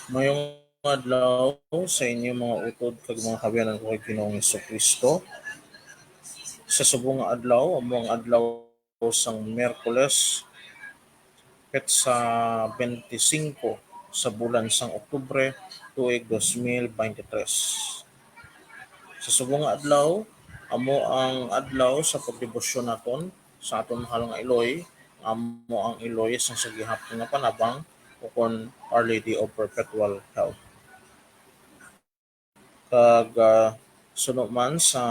Mayong adlaw sa inyo mga utod kag mga kabyanan ko kay Ginoong Kristo. Sa subong nga adlaw, among adlaw sang Miyerkules petsa 25 sa bulan sang Oktubre tuig 2023. Sa subong nga adlaw, amo ang adlaw sa pagdebosyon naton sa aton mahal nga Eloy. Amo ang Eloy sang sagihapon nga panabang ukon Our Lady of Perpetual Health. Kag suno man sa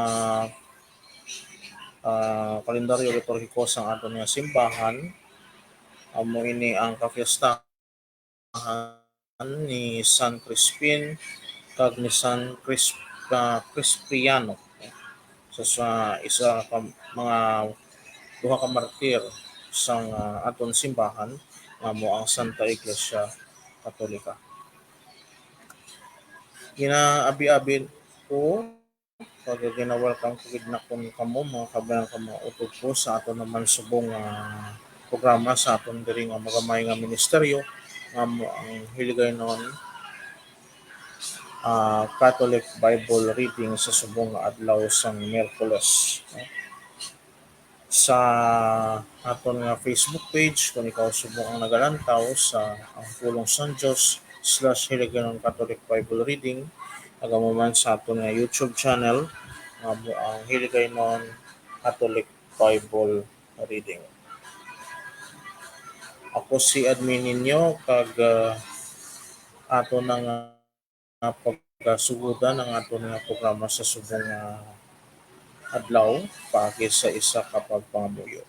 kalendaryo liturhiko sang aton nga simbahan, amo ini ang kapiestahan ni San Crispin kag ni San Crispiano sa isa ka mga duha ka martir sang aton simbahan nga amo ang Santa Iglesia Katolika. Ginaabi-abi ko pag gina-welcome ko gid na kun kamo mga kabayan ka mga utod ko sa aton naman subong programa sa aton diri nga magamay nga ministeryo nga mo ang hiligaynon Catholic Bible reading sa subong nga adlaw sang Miyerkules. Sa aton nga Facebook page kung ikaw subong ang nagalantaw sa ang pulong San Dios / Hiligaynon Catholic Bible Reading agamo man sa aton nga YouTube channel nga mo ang Hiligaynon Catholic Bible Reading. Ako si admin ninyo kag aton na nga pagkasugodan ang aton nga programa sa subong nga adlaw paagi sa isa ka pagpangamuyo.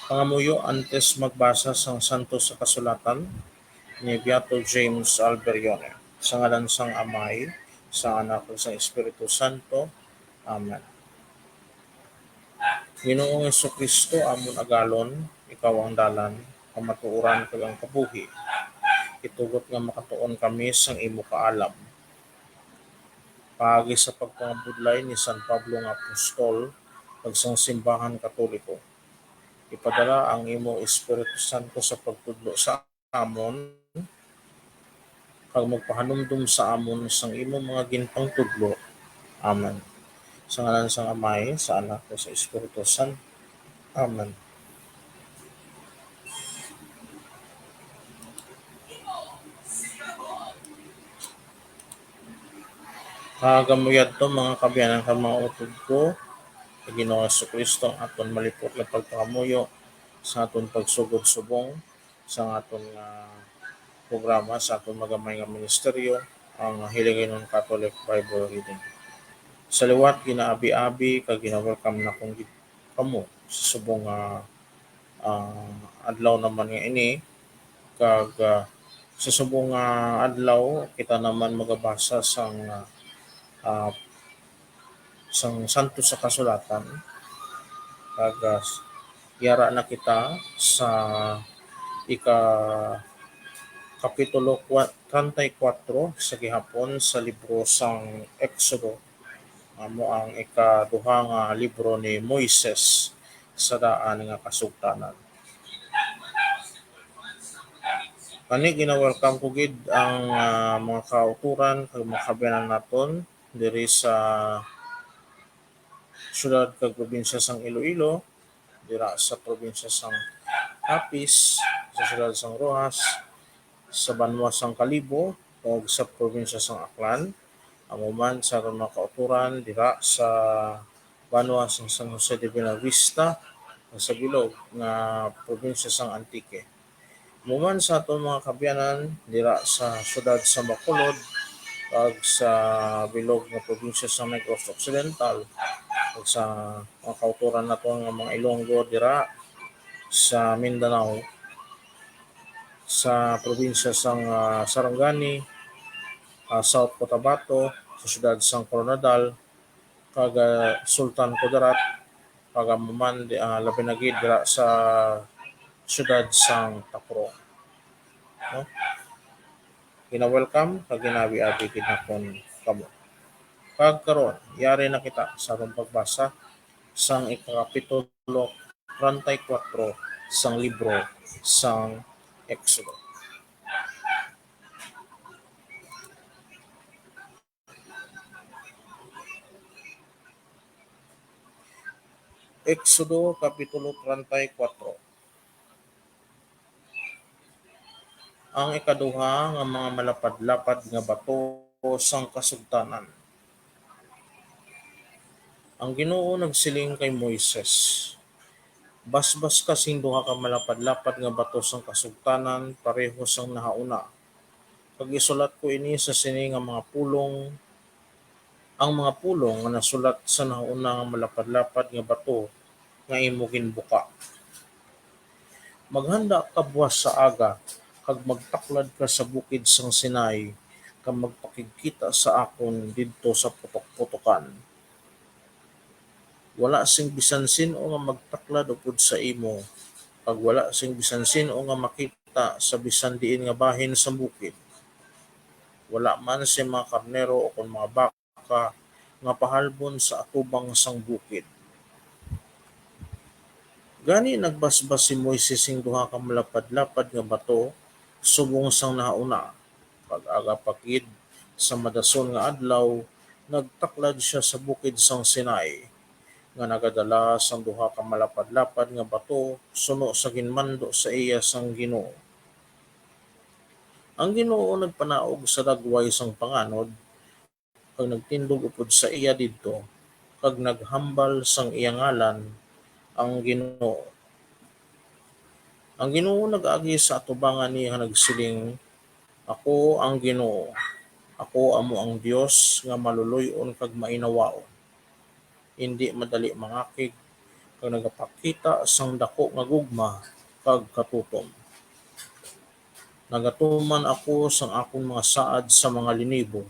Pangamuyo antes magbasa sang santo sa kasulatan ni Beato James Alberione. Sa ngalan sang Amay, sa Anak ug sa Espiritu Santo. Amen. Ginoong Kristo amon agalon, ikaw ang dalan, kamatuoran kag ang kabuhi. Itugot nga makatuon kami sang imo kaalam. Paagi sa pagpangabudlay ni San Pablo nga apostol kag sang simbahan katoliko. Ipadala ang imo Espiritu Santo sa pagtudlo sa amon kag magpahanumdum sa amon sang imo mga ginpang tudlo. Amen. Sa ngalan sang Amay, sa Anak ug sa Espiritu Santo. Amen. Kagamuyad to mga kabyanan ka mga utod ko, kay Ginoong Kristo ang aton malipot nga pagpangamuyo sa aton pagsugod subong sa aton programa sa aton magamay nga ministeryo ang Hiligaynon Catholic Bible Reading. Sa liwat ginaabi-abi kag gina-welcome na kong kamo sa subong adlaw naman nga ini kag sa subong adlaw kita naman magabasa sang santo sa kasulatan kag yara na kita sa ika kapitulo 34 sa gihapon sa libro sang Exodo. Amo ang ikaduha nga libro ni Moises sa daan nga kasugtanan. Kani gina-welcome ko gid ang mga kauturan kag mga kabyanan naton diri sa syudad kag probinsya sang Iloilo, dira sa probinsya sang Capiz, sa syudad sang Rojas, sa banwa sang Kalibo, ug sa probinsya sang Aklan. Amo man sa mga kauturan dira sa banwa sang San Jose de Buenavista sa bilog nga probinsya sang Antique. Muman sa aton mga kabyanan dira sa syudad sa Bacolod ug sa bilog nga probinsya sa Negros Occidental ug sa mga kauturan nato nga mga Ilonggo dira sa Mindanao, sa probinsya sang Sarangani, South Cotabato, sa syudad sang Coronadal, kag Sultan Kudarat, kag man labi na gid dira sa syudad sang Tacro. No? Gina-welcome kag ginabi-abi gid nakon kamo. Kag karon, yari na kita sa atong pagbasa sang ikakapitulo 34 sang libro sang Exodo. Exodo Kapitulo 34. Ang ikaduha nga mga malapad-lapad nga bato sang kasugtanan. Ang Ginoo nagsiling kay Moises, basbas kasing duha ka malapad-lapad nga bato sang kasugtanan pareho sang nahauna. Kag isulat ko ini sa sini nga mga pulong, ang mga pulong nga nasulat sa nahauna nga malapad-lapad nga bato nga imo ginbuka. Maghanda ka buwas sa aga, kag magtaklad ka sa bukid sang Sinai, kag magpakigkita sa akon didto sa putok-putokan. Wala sing bisan sino nga magtaklad upod sa imo, kag wala sing bisan sino nga makita sa bisan diin nga bahin sa bukid. Wala man si mga karnero o kon mga baka nga pahalbon sa atubang sang bukid. Gani nagbasbas si Moises sing duha ka malapad-lapad nga bato subong sang nahauna. Pag-aga pakid sa madason nga adlaw, nagtaklad siya sa bukid sang Sinai nga nagadala sang duha ka malapad-lapad nga bato suno sa ginmando sa iya sang Ginoo. Ang Ginoo nagpanaog sa dagway sang panganod kag nagtindog upod sa iya didto kag naghambal sang iya ngalan ang Ginoo. Ang Ginoo nag-agi sa atubangan niya nagsiling, Ako ang Ginoo, ako amo ang Dios nga maluluy-on kag mainawaon. Hindi madali mangakig kag nagapakita sang dako nga gugma kag katutom. Nagatuman ako sang akong mga saad sa mga linibo,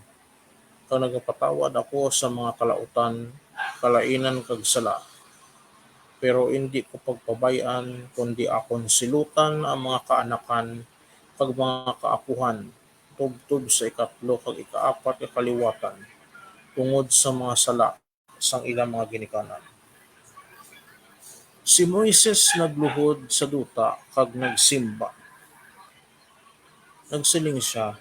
kag nagapatawad ako sa mga kalautan, kalainan kag sala. Pero hindi ko pagpabayan kundi akon silutan ang mga kaanakan kag mga kaapuhan tubtob sa ikatlo kag ikaapat nga kaliwatan tungod sa mga sala sang ilang mga ginikanan. Si Moises nagluhod sa duta kag nagsimba. Nagsiling siya,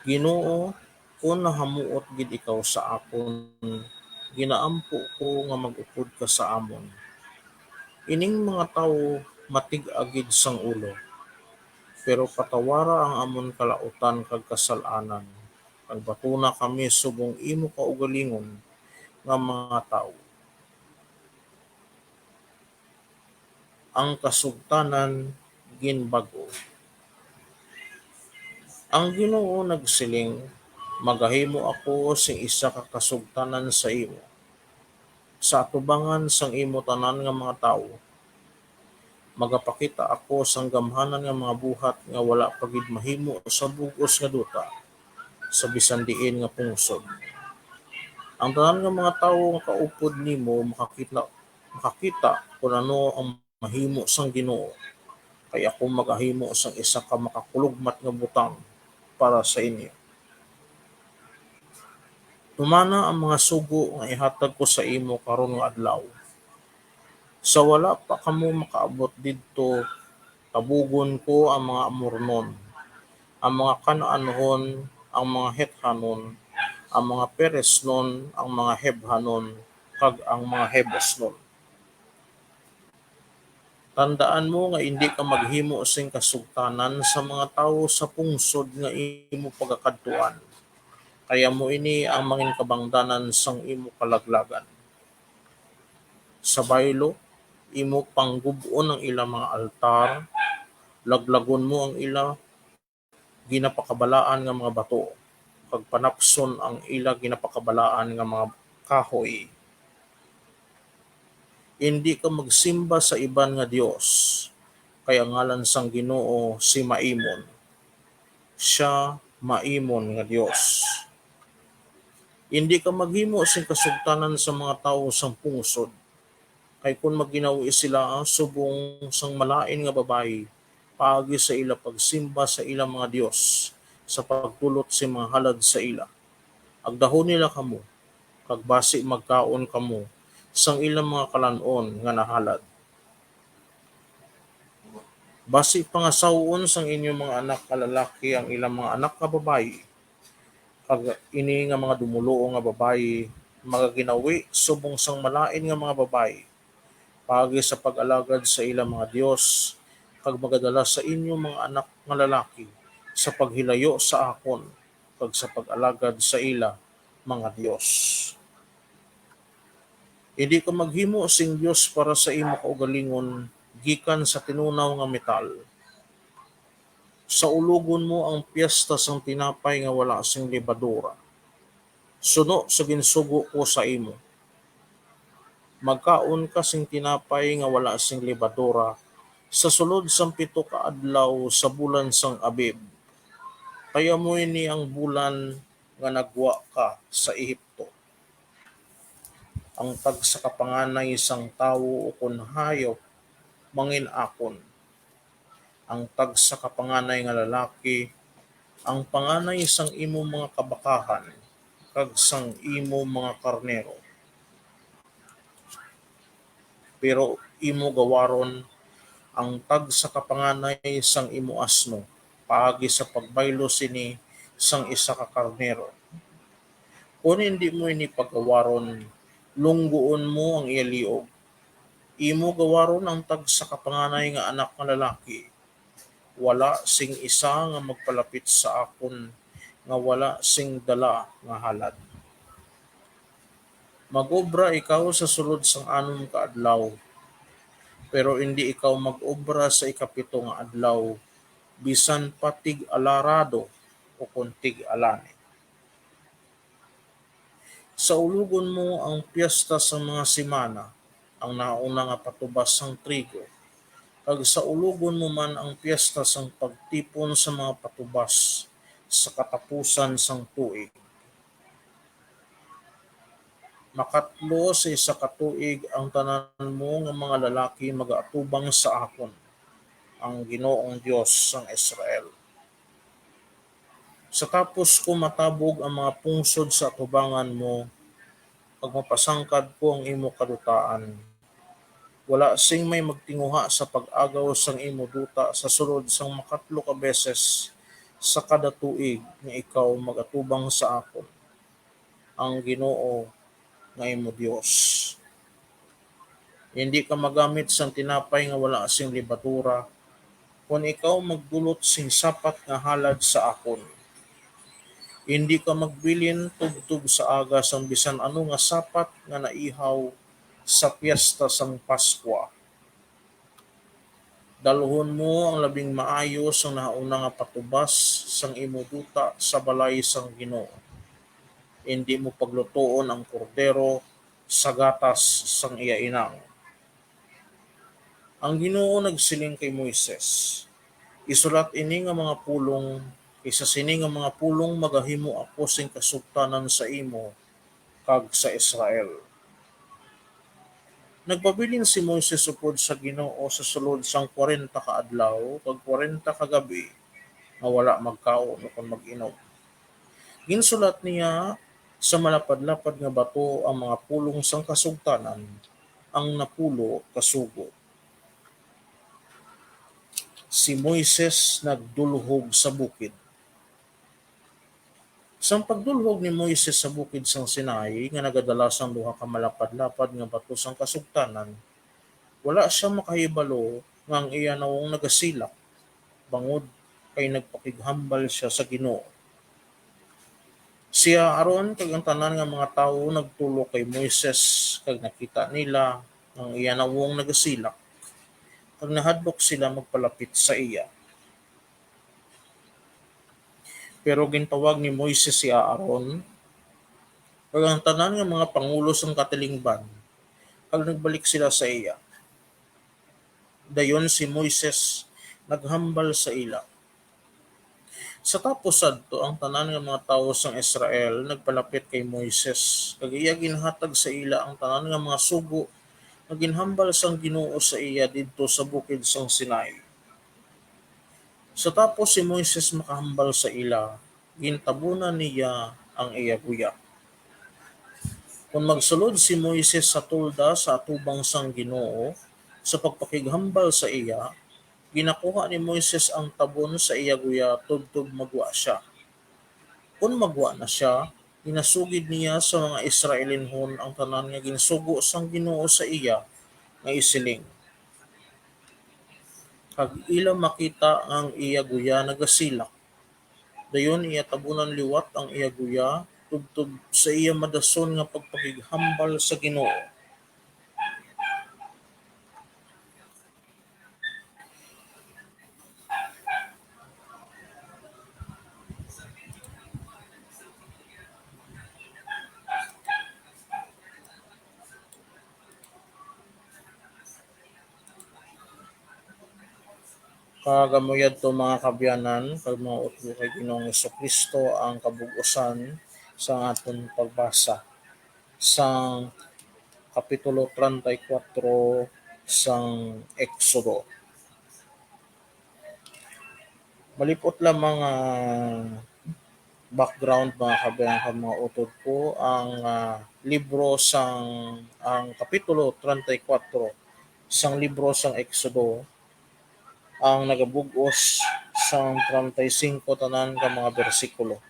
Ginoo, kung nahamuot gid ikaw sa akon, ginaampo ko nga mag-upod ka sa amon. Ining mga tawo matig-agid sang ulo, pero patawara ang amon kalautan kag kasalanan. Kag batuna kami subong imo kaugalingon nga mga tawo. Ang kasugtanan ginbag-o. Ang Ginoo nagsiling, magahimo ako sing isa ka kasugtanan sa imo, sa atubangan sang imo tanan nga mga tawo. Magapakita ako sang gamhanan nga mga buhat nga wala pa gid mahimo sa bug-os nga duta, sa bisan diin nga pungsod. Ang tanan nga mga tawo nga kaupod nimo makakita kung ano ang mahimo sang Ginoo. Kay ako magahimo sang isa ka makakulugmat nga butang para sa inyo. Tumana ang mga sugo nga ihatag ko sa imo karon nga adlaw. Sa wala pa kamo makaabot didto, tabugon ko ang mga Amornon, ang mga Kanaanhon, ang mga Hethanon, ang mga Peresnon, ang mga Hebhanon, kag ang mga Hebusnon. Tandaan mo nga hindi ka maghimo sing kasugtanan sa mga tawo sa pungsod nga imo pagakadtuan. Kaya mo ini ang mangin kabangdanan sang imo kalaglagan. Sa baylo, imo panggub-on ang ilang mga altar, laglagon mo ang ila ginapakabalaan nga mga bato, kag panapson ang ila ginapakabalaan nga mga kahoy. Hindi ka magsimba sa iban nga Dios, kaya ngalan sang Ginoo si Maimon. Siya Maimon nga Dios. Hindi ka maghimo sing kasugtanan sa mga tawo sang pungsod, kay kun magginawi sila subong sang malain nga babayi, paagi sa ila pagsimba sa ilang mga Dios, sa pagtulot si mga halad sa ila. Agdahon nila kamo, kag basi magkaon kamo sang ilang mga kalanon nga nahalad. Basi pangasawon sang inyong mga anak nga lalaki ang ilang mga anak nga babayi, kag ini nga mga dumuloo nga babayi magaginawi subong sang malain nga mga babayi, paagi sa pag-alagad sa ilang mga Dios, kag magadala sa inyong mga anak nga lalaki sa paghilayo sa akon, kag sa pag-alagad sa ila mga Dios. Hindi ka maghimo sing Dios para sa imo kaugalingon gikan sa tinunaw nga metal. Sa ulogon mo ang piyesta sang tinapay nga wala sing lebadura. Suno sa ginsugo ko sa imo. Magkaon ka sing tinapay nga wala sing lebadura sa sulod sang 7 ka adlaw sa bulan sang Abib. Kaya mo ni ang bulan nga nagwa ka sa Ehipto. Ang tag sa kapanganay sang tawo ukon hayop mangin akon. Ang tag sa kapanganay nga lalaki ang panganay sang imo mga kabakahan kag sang imo mga karnero. Pero imo gawaron ang tag sa kapanganay sang imo asno paagi sa pagbaylo sini sang isa ka karnero. Kung hindi mo ini pagawaron, lungguon mo ang iya liog. Imo gawaron ang tag sa kapanganay nga anak nga lalaki. Wala sing isa nga magpalapit sa akon nga wala sing dala nga halad. Magobra ikaw sa sulod sang 6 ka adlaw, pero hindi ikaw mag-obra sa ikapito nga adlaw, bisan pa tig-alarado o kung tig-alani. Sa ulugon mo ang piyesta sa mga simana, ang nauna nga patubas sang trigo, kag sa ulugon mo man ang piyesta sang pagtipon sa mga patubas sa katapusan sang tuig. Makatlo sa isa ka tuig ang tanan mo nga mga lalaki magaatubang sa akon, ang Ginoong Dios sang Israel. Sa tapos ko matabog ang mga pungsod sa atubangan mo, pag mapasangkad ko ang imo kadutaan, wala sing may magtinguha sa pag-agaw sang imo duta sa sulod sang makatlo ka beses sa kada tuig nga ikaw magatubang sa akon, ang Ginoo nga imo Dios. Hindi ka magamit sang tinapay nga wala sing libatura, kung ikaw magdulot sing sapat nga halad sa akon. Hindi ka magbilin tugtog sa aga sang bisan ano nga sapat nga naihaw sa piyesta sang Paskwa. Dalhon mo ang labing maayo sang nauna nga patubas sang imo duta sa balay sang Ginoo. Hindi mo paglutoon ang kordero sa gatas sang iya inang. Ang Ginoo nagsiling kay Moises, isulat ini nga mga pulong kaysa sini nga mga pulong magahimo ako sing kasugtanan sa imo kag sa Israel. Nagpabilin si Moises upod sa Ginoo sa sulod sang 40 ka adlaw kag 40 ka gabi nga wala magkaon o kon mag-inom. Ginsulat niya sa malapad-lapad nga bato ang mga pulong sang kasugtanan, ang napulo kasugo. Si Moises nagdulhog sa bukid. Sang pagdulhog ni Moises sa bukid sang Sinai nga nagadala sang duha ka malapad-lapad nga bato sang kasugtanan, wala siya makahibalo nga ang iya nawong nagasilak bangod kay nagpakighambal siya sa Ginoo. Siya aron kag ang tanan nga mga tawo nagtulo kay Moises kag nakita nila ang iya nawong nagasilak kag nahadlok sila magpalapit sa iya. Pero gintawag ni Moises si Aaron kag ang tanan nga mga pangulo sang katilingban kag nagbalik sila sa iya. Dayon si Moises naghambal sa ila. Sa tapos sadto ang tanan nga mga tawo sang Israel nagpalapit kay Moises kag iya ginhatag sa ila ang tanan nga mga sugo nga ginhambal sang Ginoo sa iya didto sa bukid sang Sinai. Sa tapos si Moises makahambal sa ila, gintabunan niya ang iya guya. Kung magsulod si Moises sa tulda sa atubang sang Ginoo sa pagpakighambal sa iya, Ginakuha ni Moises ang tabon sa iya guya tubtob magwa siya. Kun magwa na siya, inasugid niya sa mga Israelinhon ang tanan nga ginsugo sang Ginoo sa iya nga isiling. Kag ila makita ang iya guya nagasilak. Dayon iya tabunan liwat ang iya guya tubtob sa iya madason nga pagpakighambal sa Ginoo. Kagamuyad to mga kabyanan, kag mga utlo kay Ginoong Kristo ang kabug-osan sa aton pagbasa sang Kapitulo 34 sang Exodo. Malipot lang mga background mga kabyanan kag mga utod ko ang libro sang ang Kapitulo 34 sang libro sang Exodo ang nagabug-os sang 35 tanan ka mga bersikulo.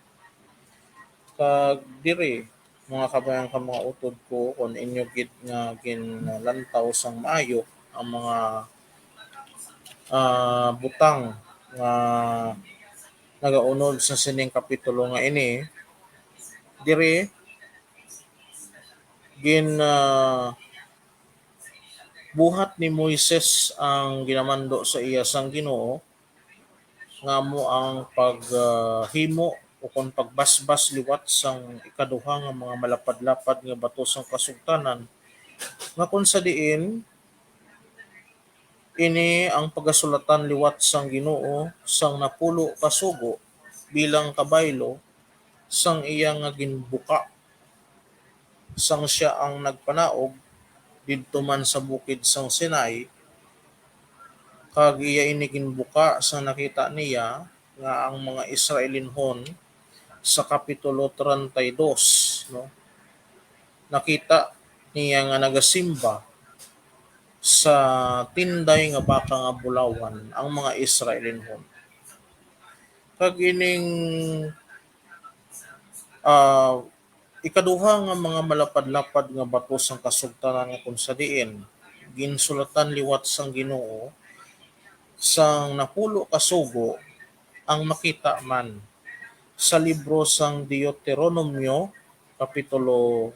Kag diri mga kabayan ka mga utod ko kung inyo gid nga ginlantaw sang maayo ang mga butang nga nagaunod sa sining kapitulo nga ini diri buhat ni Moises ang ginamando sa iya sang Ginoo nga mo ang paghimo o kon pagbasbas liwat sang ikaduha nga mga malapad-lapad nga bato sang kasugtanan nga kung sa diin ini ang pagasulatan liwat sang Ginoo sang napulo ka sugo bilang kabaylo sang iya nga ginbuka sang siya ang nagpanaog didto man sa bukid sang Sinai kag iya ini ginbuka sa nakita niya nga ang mga Israelinhon sa kapitulo 32 no nakita niya nga nagasimba sa tinday nga baka nga bulawan ang mga Israelinhon kag ining ah, ikaduha nga mga malapad-lapad nga bato sang kasugtanan nga kung sa diin ginsulatan liwat sang Ginoo sang napulo ka sugo ang makita man sa libro sang Deuteronomio kapitulo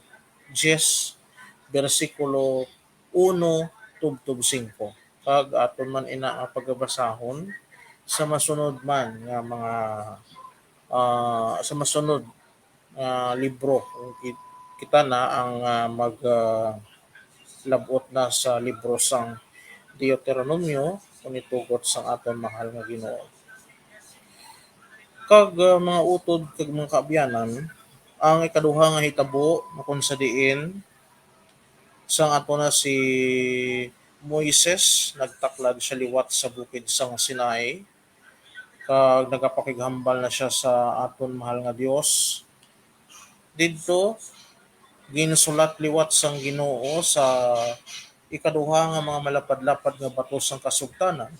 10 bersikulo 1 tubtob 5 kag aton man ina nga pagbabasahon sa masunod man nga mga sa masunod libro kita na ang labot na sa libro sang Deuteronomio kung itugot sang aton mahal nga Ginoo. Kag mga utod kag mga kaabyanan, ang ikaduha nga hitabo kung sa diin sang ato na si Moises nagtaklad siya liwat sa bukid sang Sinai kag nagapakighambal na siya sa aton mahal nga Dios. Didto ginsulat liwat sang Ginoo sa ikaduha nga mga malapad-lapad nga bato sang kasugtanan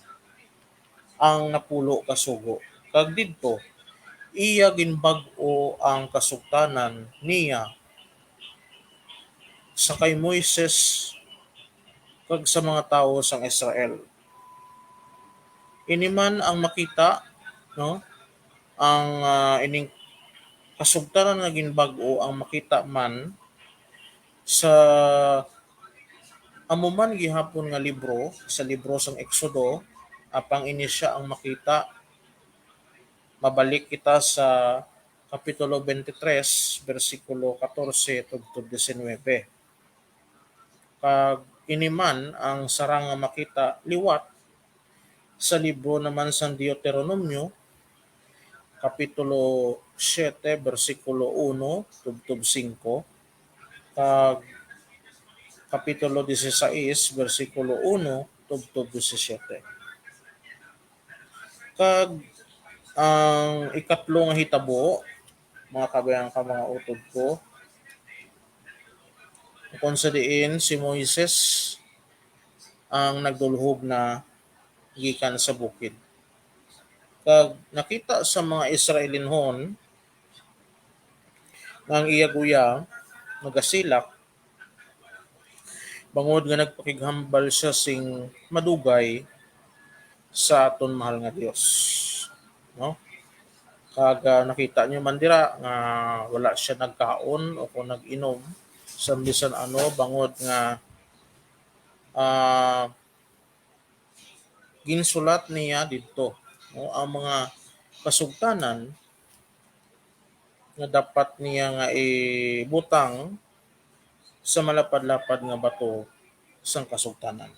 ang napulo ka sugo. Kag didto iya ginbag-o ang kasugtanan niya sa kay Moises kag sa mga tawo sang Israel. Ini man ang makita no ang ining kasugtanan nga ginbag-o ang makita man sa amuman gihapon nga libro sa libro sang Exodo apang ini siya ang makita mabalik kita sa Kapitulo 23, versikulo 14 tugtog 19. Kag ini man ang sarang nga makita liwat sa libro naman sa Deuteronomio, Kapitulo 7, versikulo 1 tugtog 5. Kag Kapitulo 16, versikulo 1 tugtog 17. Kag ang ikatlo nga hitabo mga kabayan ka mga utod ko kung sa diin si Moises ang nagdulhog na gikan sa bukid. Kag nakita sa mga Israelinhon nga ang iya guya nagasilak bangod nga nagpakighambal siya sing madugay sa aton mahal nga Dios. No? Kag nakita niyo man dira nga wala siya nagkaon o kung nag-inom sa bisan ano bangod nga ah, ginsulat niya didto no ang mga kasugtanan nga dapat niya nga ibutang sa malapad-lapad nga bato sang kasugtanan.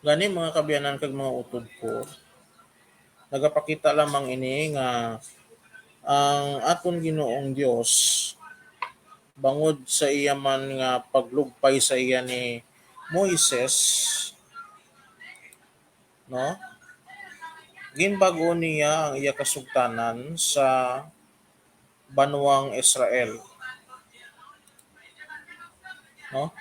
Gani mga kabiyanan kag mga utod ko, nagapakita lamang ini nga ang aton Ginoong Dios bangod sa iya man nga paglugpay sa iya ni Moises, no? Ginbago niya ang iya kasugtanan sa banwang Israel, no?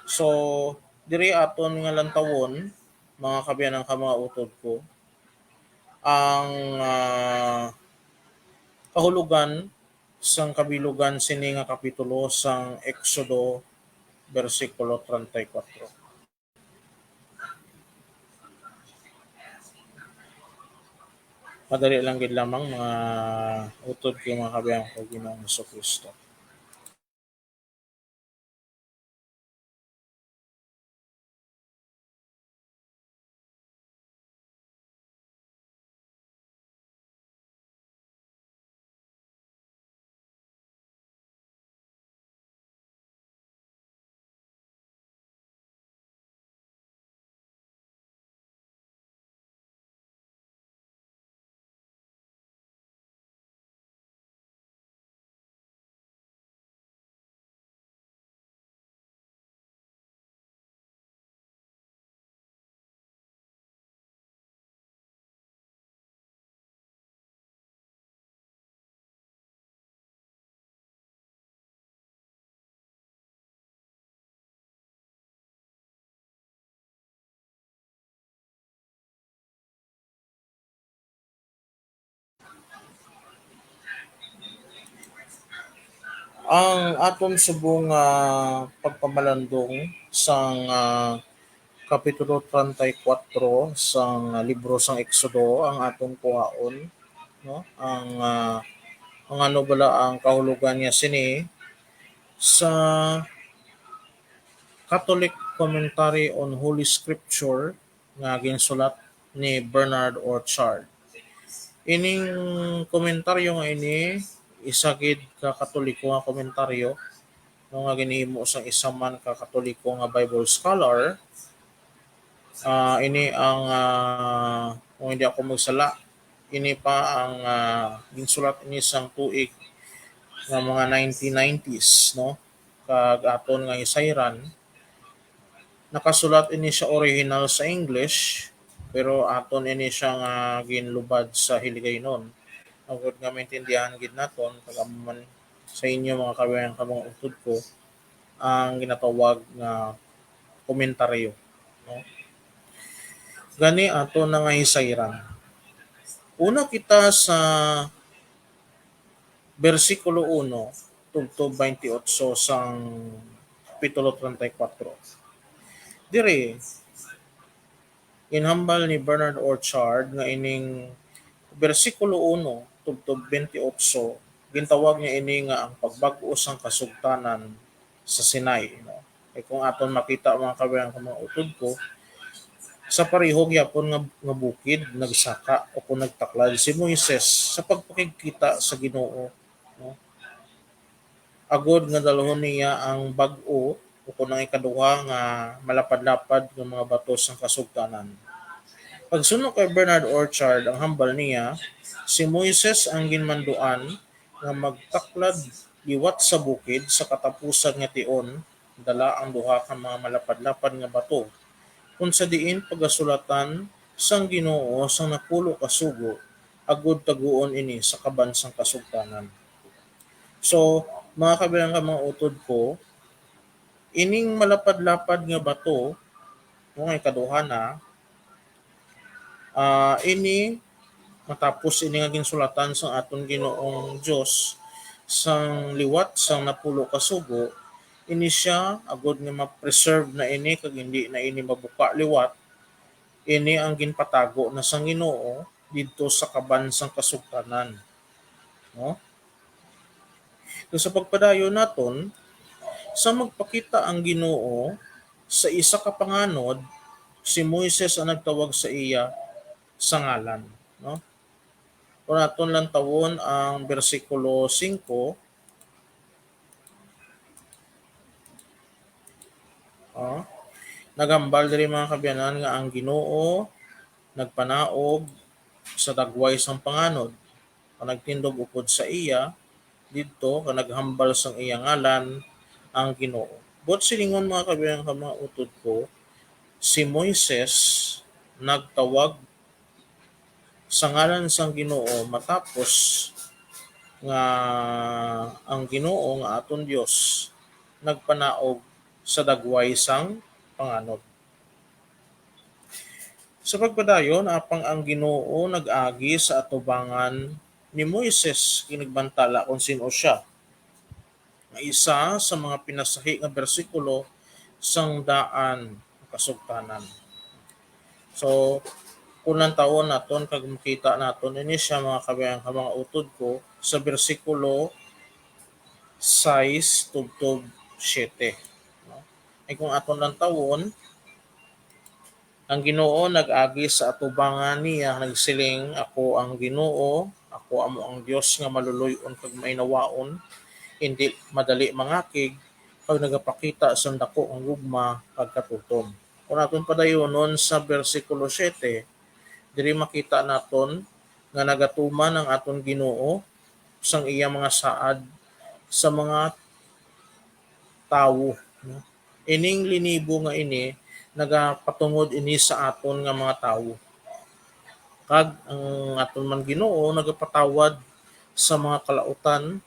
So diri aton nga lantawon mga kabiyanan ka mga utod ko ang kahulugan sang kabilugan sini nga kapitulo sang Exodo bersikulo 34. Madali lang gid lamang mga utod kay mga kabiyanan ko Ginoong Kristo. Ang aton subong pagpamalandong sang kapitulo 34 sang libro sang Exodo ang aton kuhaon, no? Ang ano bala ang kahulugan niya sini sa Catholic Commentary on Holy Scripture nga ginsulat ni Bernard Orchard. Ining komentaryo nga ini isagid ka Katoliko nga komentaryo no nga ginhimo sa isa man ka Katoliko nga Bible scholar. Ini ang kung hindi ako magsala, ini pa ang ginsulat ini sang tuig nga mga 1990s, no? Kag aton nga isayran nakasulat ini siya original sa English pero aton ini siya nga ginlubad sa Hiligaynon. Agud nga maintindihan gid naton kag man sa inyo mga kabayan ka mga utod ko ang ginatawag nga komentaryo, no? Gani ato na nga hisayran. Una kita sa bersikulo 1 tungtod 28 sang kapitulo 34. Dire inhambal ni Bernard Orchard nga ining bersikulo 1 tungtod 28 gintawag niya ini nga ang pagbag-o sang kasugtanan sa Sinai, no? Kay kung aton makita mga kabayan ka mga utod ko sa parihog yapon nga bukid nagsaka o kung nagtaklad si Moises sa pagpakigkita sa Ginoo, no? Agod nga dalhon niya ang bag-o o kung ang ikaduha nga malapad-lapad nga mga bato sang kasugtanan. Pagsunod kay Bernard Orchard, ang hambal niya, si Moises ang ginmanduan nga magtaklad liwat sa bukid sa katapusan nga tion, dala ang duha ka mga malapad-lapad nga bato kung sa diin pagasulatan sang Ginoo sang napulo ka sugo agud taguon ini sa kabansang kasugtanan. So, mga kabilang ka mga utod ko, Ining malapad-lapad nga bato mo nga ikaduha na ini matapos ini nga ginsulatan sang aton Ginoong Dios sang liwat sang napulo ka sugo, ini siya agod nga ma-preserve na ini kag hindi na ini mabuka liwat, ini ang ginpatago na sang Ginoo didto sa kaban sang kasugtanan, no? So, sa pagpadayon naton, sa magpakita ang Ginoo sa isa ka panganod, si Moises ang nagtawag sa iya sa ngalan, no? Kung naton lang tawon ang bersikulo 5, oh, nagambal diri mga kabyanan nga ang Ginoo nagpanaog sa dagway sang panganod, nagtindog upod sa iya didto ka naghambal sang iya ngalan ang Ginoo. But silingon mga kabyanan ka mga utod ko, si Moises nagtawag sa ngalan sang Ginoo matapos nga ang Ginoo nga aton Dios nagpanaog sa dagway sang panganod. Sa pagpadayon apang ang Ginoo nag-agi sa atubangan ni Moises kinagbantala kung sino siya. Nga isa sa mga pinasahi nga bersikulo sang daan kasugtanan. So, unang taon naton kag makita naton ini siya mga kabayan mga utod ko sa bersikulo 6 tubtob 7. No? Ay kung aton lang tawon, ang Ginoo nag-agi sa atubangan niya nagsiling, ako ang Ginoo, ako amo ang Dios nga maluluyon kag mainawaon, hindi madali mangakig pag nagapakita sa dako ang gugma kag katutom. Kung aton padayonon sa bersikulo 7, diri makita naton nga nagatuman ang aton Ginoo sang iya mga saad sa mga tawo, no? Ining linibo nga ini nagapatungod ini sa aton nga mga tawo. Kag ang aton man Ginoo nagapatawad sa mga kalautan,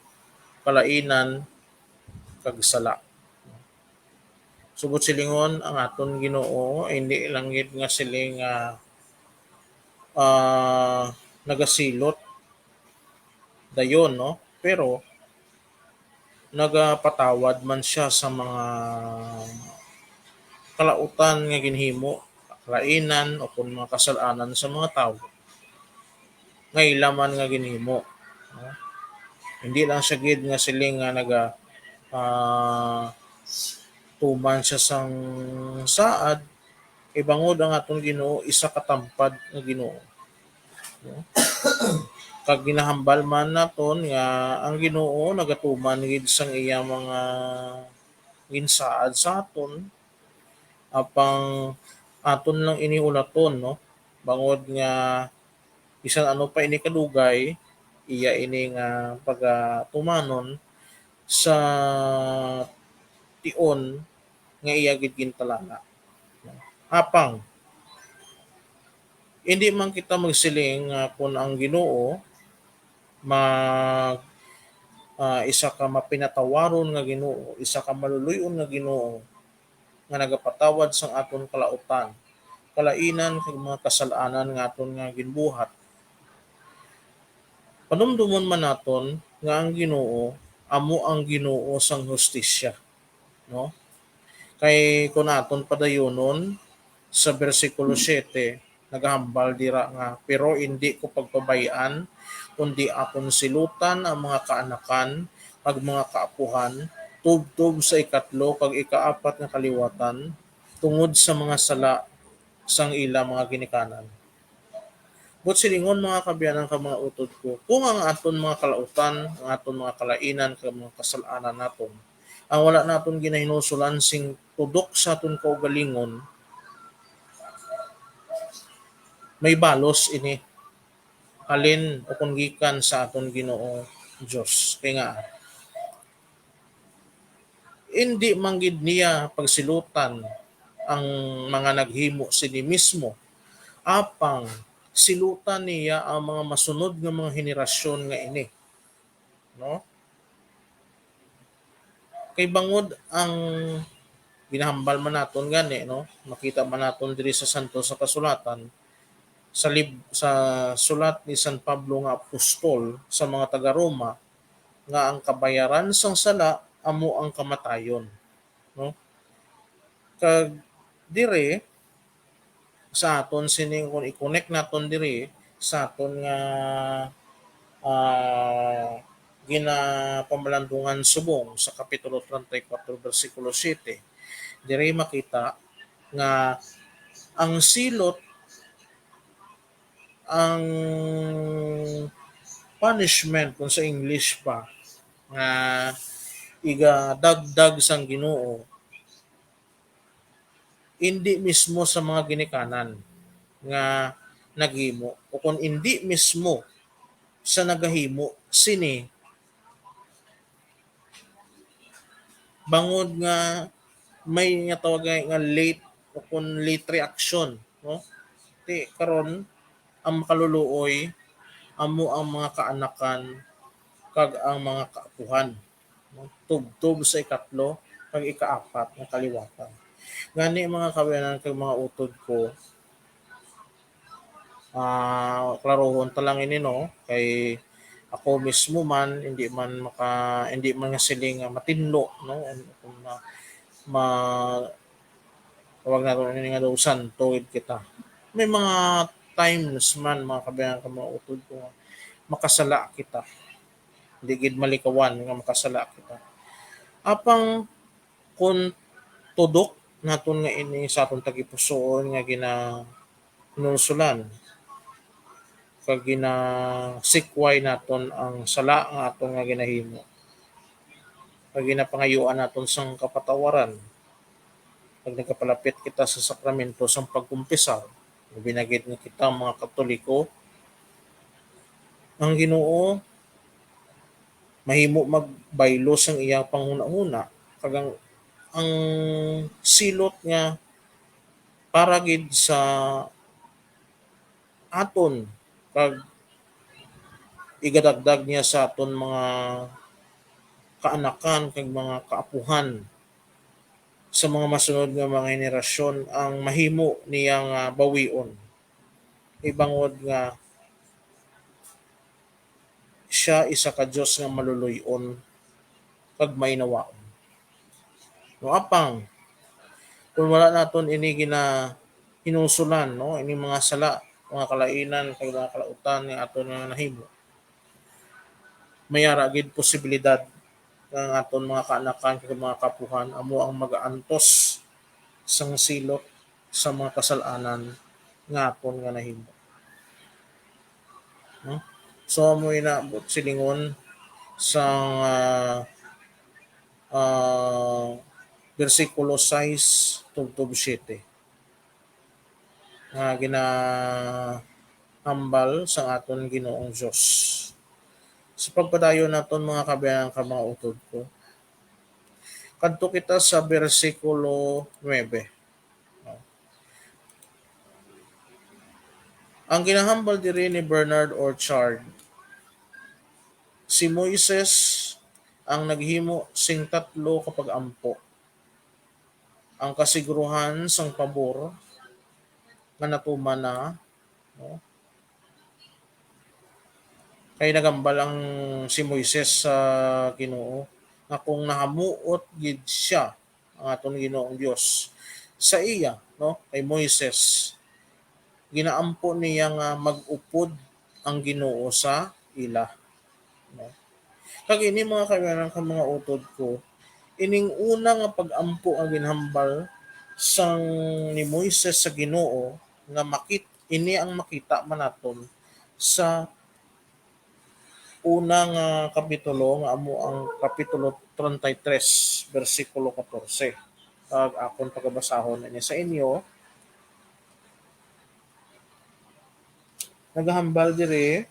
kalainan kag sala. Subot silingon ang aton Ginoo hindi lang gid nga siling nagasilot dayon, no? Pero nagapatawad man siya sa mga kalautan nga ginhimo, kalainan o kung mga kasalanan sa mga tao nga ilaman nga ginhimo. No? Hindi lang siya gid nga siling nga ah, tuman siya sang saad, ibangod ang atong Ginoo isa katampad nga Ginoo. No? Kag ginahambal man naton nga ang Ginoo nagatuman gid sang iya mga ginsaad sa aton apang aton lang ini ulaton, no? Bangod nga bisan ano pa ini kadugay, iya ini nga pagatumanon sa tion nga iya gid gintalana. Apang hindi man kita magsiling nga kung ang Ginoo mag isa ka mapinatawaron nga Ginoo, isa ka maluluyon nga Ginoo nga nagapatawad sang aton kalautan, kalainan kag mga kasalanan nga aton nga ginbuhat. Panumdumon man naton nga ang Ginoo amo ang Ginoo sang hustisya, no? Kay kun aton padayonon sa bersikulo 7, naghambal dira nga pero hindi ko pagpabayaan kundi akon silutan ang mga kaanakan kag mga kaapuhan tubtob sa ikatlo kag ikaapat nga kaliwatan tungod sa mga sala sang ila mga ginikanan. But silingon mga kabiyanan ka mga utod ko, kung ang aton mga kalautan, ang aton mga kalainan, kag mga kasalanan naton, ang wala naton ginahinusulan sing tudok sa aton kaugalingon, may balos ini halin o kung gikan sa aton Ginoo Dios. Kaya nga, hindi manggid niya pagsilutan ang mga naghimo sini mismo, apang silutan niya ang mga masunod nga mga henerasyon nga ini, no? Kay bangod ang ginahambal man naton gani no, makita man naton diri sa santo sa kasulatan sa sulat ni San Pablo nga apostol sa mga taga Roma nga ang kabayaran sang sala amo ang kamatayon, no? Kag dire sa aton sining kung i-connect naton dire sa aton nga ginapamalandungan subong sa kapitulo 34 bersikulo 7, dire makita nga ang silot, ang punishment kung sa English pa nga iga dagdag sang Ginoo hindi mismo sa mga ginikanan nga naghimo o kung hindi mismo sa nagahimo sini bangod nga may nga tawag nga late o kung late reaction, no? Ti karon ang makaluluoy amo ang mga kaanakan kag ang mga kaapuhan, no? Tubtob sa ikatlo kag ikaapat nga kaliwatan. Gani mga kabayanan kag mga utod ko, klarohon ta lang ini no kay ako mismo man hindi man nga siling matinlo no kung ma tawag nato ini nga daw santuid kita. May mga times man mga kabayan ka mga utod ko nga makasala kita. Hindi gid malikawan nga makasala kita. Apang kun tudok naton nga ini sa aton tagipusoon nga hinusulan kag sikway naton ang sala nga aton nga ginahimo. Kag ginapangayuan naton sang kapatawaran pag nagkapalapit kita sa sakramento sang pagkumpisal. Binagid nga kita mga Katoliko, ang Ginoo mahimo magbaylo sang iyang panghuna-huna kag ang silot nga para gid sa aton kag igadagdag niya sa aton mga kaanakan kag mga kaapuhan sa mga masunod nga mga henerasyon ang mahimo niyang bawion. Ibangod nga siya isa ka Dios nga maluluy-on kag mainawaon. No apang kung wala naton ini hinusulan no ini mga sala, mga kalainan kag mga kalautan nga aton nga nahimo. Mayara gid posibilidad ng aton mga kaanakan kag mga kapuhan amo ang magaantos sang silot sa mga kasalanan nga aton nga nahimo. No? So amo inaabot silingon sa bersikulo 6 tubtob 7 nga ginahambal sa aton Ginoong Dios. Sa pagpadayon naton mga kabayan ka mga utod ko, kadto kita sa bersikulo 9. Ang ginahambal diri ni Bernard Orchard, si Moises ang naghimo sing tatlo kapag ampo. Ang kasiguruhan sang pabor nga natuman na, no? Kay nagambal ang si Moises sa Ginoo nga kung nahamuot gid siya ang aton Ginoong Dios sa iya no kay Moises ginaampo niya nga mag-upod ang Ginoo sa ila, no? Kag ini mga kaibigan ka mga utod ko, ining una nga pag-ampo ang ginhambal sang ni Moises sa Ginoo nga ini ang makita man naton sa unang kapitulo nga amo ang kapitulo 33 bersikulo 14. Kag akon pagabasahon ini sa inyo, naghambal diri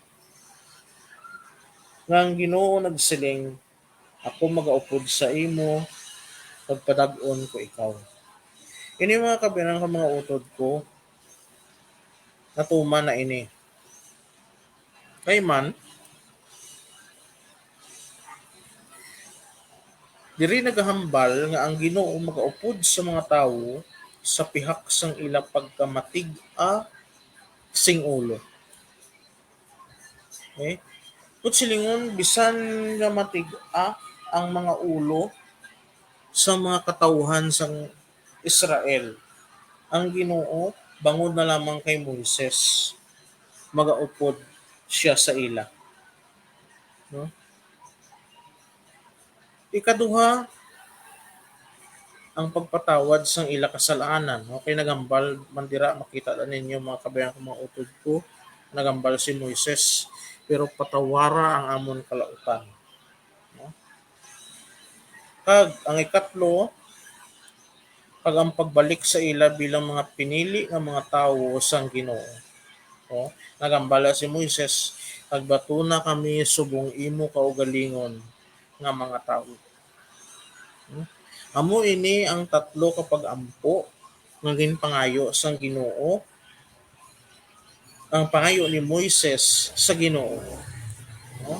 nga ang Ginoo nagsiling, ako magaupod sa imo pagpadag-on ko ikaw. Ini mga kabilang mga utod ko, natuman na ini. Kay man, Diri nagahambal nga ang Ginoo magaupod sa mga tawo sa pihak sang ila pagkamatig-a sing ulo. Okay? Kung silingon, bisan nga matig-a ang mga ulo sa mga katawhan sang Israel, ang Ginoo bangod na lamang kay Moises magaupod siya sa ila. No? Ikaduha, ang pagpatawad sang ila kasalanan. Okay, nagambal mandira, makita na ninyo mga kabayan ko mga utod ko, nagambal si Moises, pero patawara ang amon kalautan. No? Kag ang ikatlo, pag ang pagbalik sa ila bilang mga pinili ng mga tawo sang Ginoo. No? Nagambala si Moises, agbatuna kami subong imo kaugalingon nga mga tawo. No? Amo ini ang tatlo kapag ampo ngaging pangayo sang Ginoo, ang pangayo ni Moises sa Ginoo. No?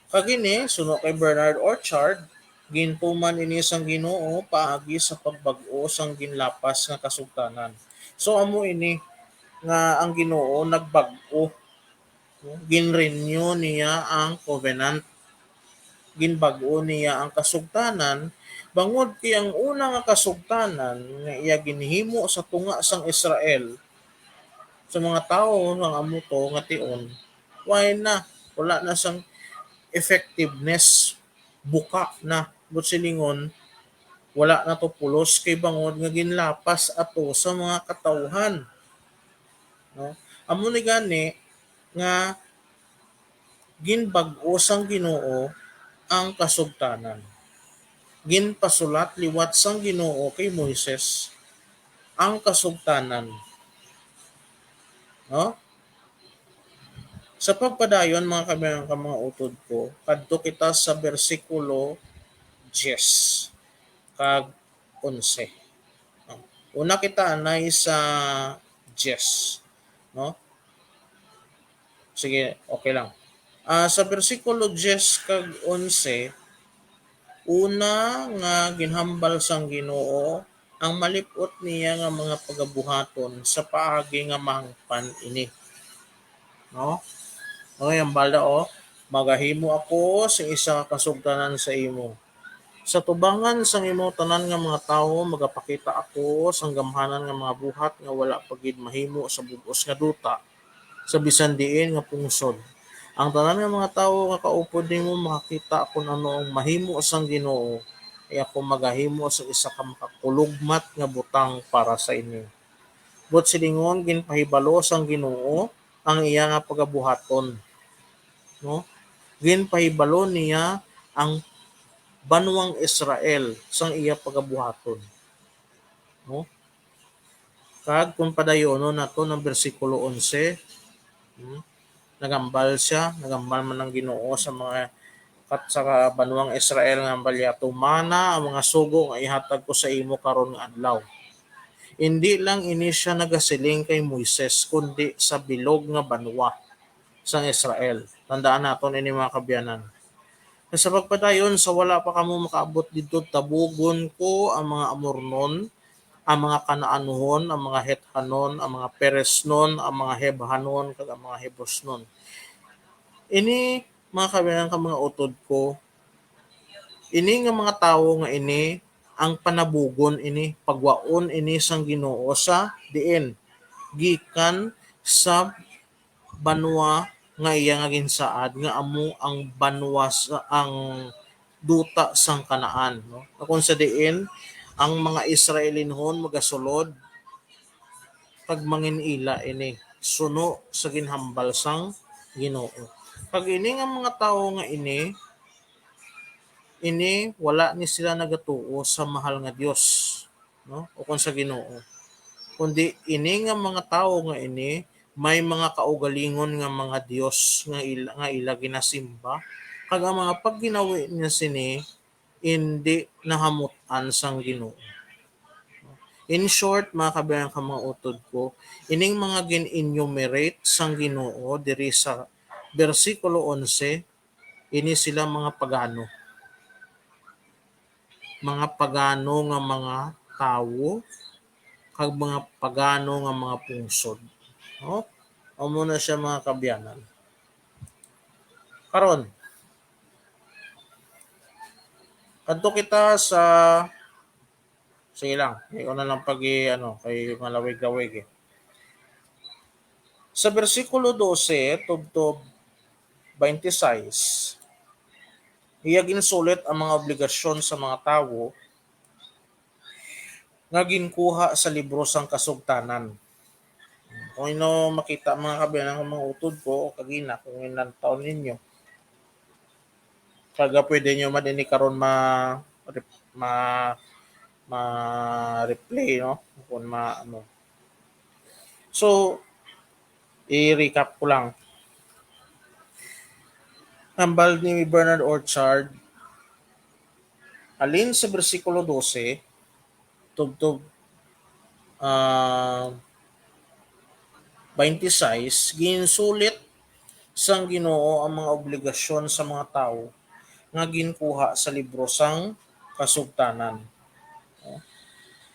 Kagini suno kay Bernard Orchard, gintuman ini sang Ginoo paagi sa pagbag-o sang ginlapas nga kasugtanan. So amo ini nga ang Ginoo nagbag-o, no? Ginrenew niya ang covenant, ginbag-o niya ang kasugtanan bangod kay ang una nga kasugtanan nga iya ginhimo sa tunga sang Israel sa mga tawo nga amo to nga tion, why na wala na sang effectiveness, buka na silingon, wala na to pulos kay bangod nga ginlapas ato sa mga katawhan. No? Amo ni gani nga ginbag-o sang Ginoo ang kasugtanan. Ginpasulat liwat sang Ginoo kay Moises ang kasugtanan. No? Sa pagpadayon mga kabayan ka mga utod ko, kadto kita sa bersikulo 10 kag 11. No? Una kita anay sa 10. No? Sige, okay lang. Sa bersikulo 10 kag 11, una nga ginhambal sang Ginoo ang malipot niya nga mga pagabuhaton sa paagi nga mahangpan ini. No? Okay, ang balda o, magahimo ako sa isa kasugtanan sa imo. Sa tubangan sang imo tanan nga mga tawo magapakita ako sang gamhanan nga mga buhat nga wala pagid mahimo sa bug-os nga duta sa bisan diin nga pungsod. Ang tanan nga mga tawo nga kaupod nimo makakita kung ano ang mahimo sang Ginoo, ay ako magahimo sa isa ka makakulugmat nga butang para sa inyo. But silingon ginpahibalo sang Ginoo ang iya nga pagabuhaton. No? Ginpahibalo niya ang banwang Israel sang iya pagabuhaton. No? Kag kung padayono nato ng bersikulo 11, nagambal siya, nagambal man ng Ginoo sa mga sa banwang Israel nga balya tumana ang mga sugo nga ihatag ko sa imo karon nga adlaw. Hindi lang ini siya nagasiling kay Moises kundi sa bilog nga banwa sang Israel. Tandaan naton ini mga kabyanan. Sa pagpadayon sa wala pa kamo makaabot dito tabugon ko ang mga Amornon, ang mga Kanaanon, ang mga Hethanon, ang mga Peresnon, ang mga Hebhanon, kag ang mga Hebusnon. Ini mga kabyanan ka mga utod ko, ini nga mga tawo nga ini ang panabugon ini pagwaon ini sang Ginoo sa diin gikan sa banwa nga iya nga ginsaad nga amo ang banwa sa ang duta sang Kanaan, no? Kung sa diin ang mga Israelinhon magasulod pag manginila ini suno sa ginhambal sang Ginoo. Pag ini nga mga tawo nga ini wala ni sila nagatuo sa mahal nga Dios, no? O kung sa Ginoo. Kundi ini nga mga tawo nga ini may mga kaugalingon nga mga Dios nga ila ginasimba kag ang mga pagginawi niya sini hindi nahamutan sang Ginoo. In short, mga kabayan ka mga utod ko, ining mga gin-enumerate sang Ginoo diri sa bersikulo 11, ini sila mga pagano. mga pagano nga mga tawo kag mga pagano nga mga pungsod. No? Amo na siya mga kabyanan. Karon, kadto kita sa sige lang, ikaw na lang pag ano, kay malawig-lawig eh. Sa bersikulo 12 tubtob 26, iya ginsulit ang mga obligasyon sa mga tawo nga ginkuha sa libro sang kasugtanan. Kung ino makita mga kabiyanan ng mga utod ko o kagina kung ilang taon ninyo, kaga pwede nyo madini karon ma ma replay no kung ma ano. So i-recap ko lang. Hambal ni Bernard Orchard alin sa bersikulo 12 tubtob 26 ginsulit sang Ginoo ang mga obligasyon sa mga tawo nga ginkuha sa libro sang kasugtanan.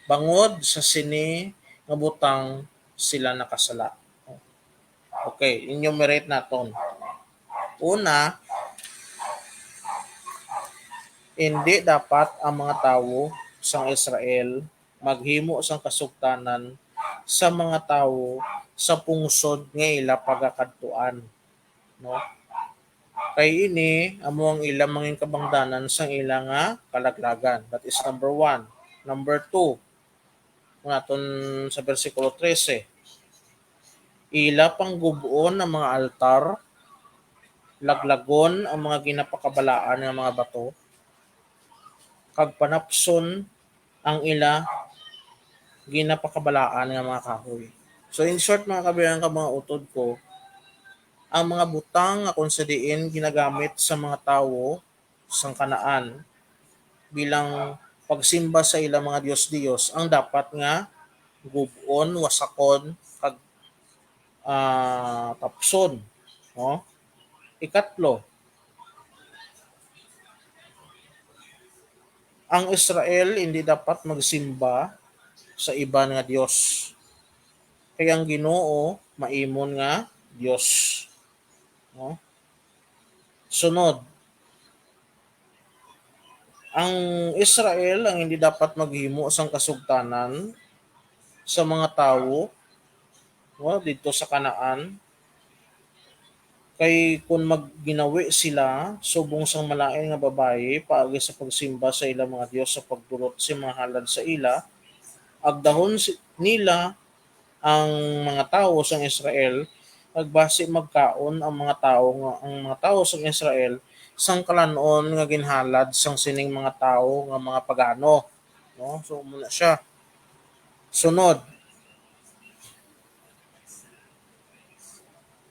Bangod sa sini nga butang sila nakasala. Okay, enumerate naton. Una, hindi dapat ang mga tawo sang Israel maghimo sang kasugtanan sa mga tawo sa pungsod nga ila pagakadtuan, no? Kay ini amo ang ilang mangin kabangdanan sang ila nga kalaglagan. That is number 1. Number 2, naton sa bersikulo 13. Ila pang gubuon ang mga altar, laglagon ang mga ginapakabalaan nga mga bato, kag panapson ang ila ginapakabalaan nga mga kahoy. So in short mga kabayan ka mga utod ko, ang mga butang nga kung sa diin ginagamit sa mga tawo sang Kanaan bilang pagsimba sa ilang mga Diyos-Diyos ang dapat nga gubon, wasakon, kag tapson. No? Ikatlo, ang Israel hindi dapat magsimba sa iba nga Diyos. Kaya ang Ginoo maimon nga Diyos. No? Sunod, ang Israel ang hindi dapat maghimo sang kasugtanan sa mga tawo no, dito sa Kanaan kay kung magginawi sila subong sang malain nga babaye paagi sa pagsimba sa ilang mga Dios sa pagdulot si mga halad sa ila, agdahon nila ang mga tawo sang Israel agbase magkaon ang mga tawo sang Israel sang kalanon nga ginhalad sang sining mga tawo nga mga pagano, no? So muna siya. Sunod,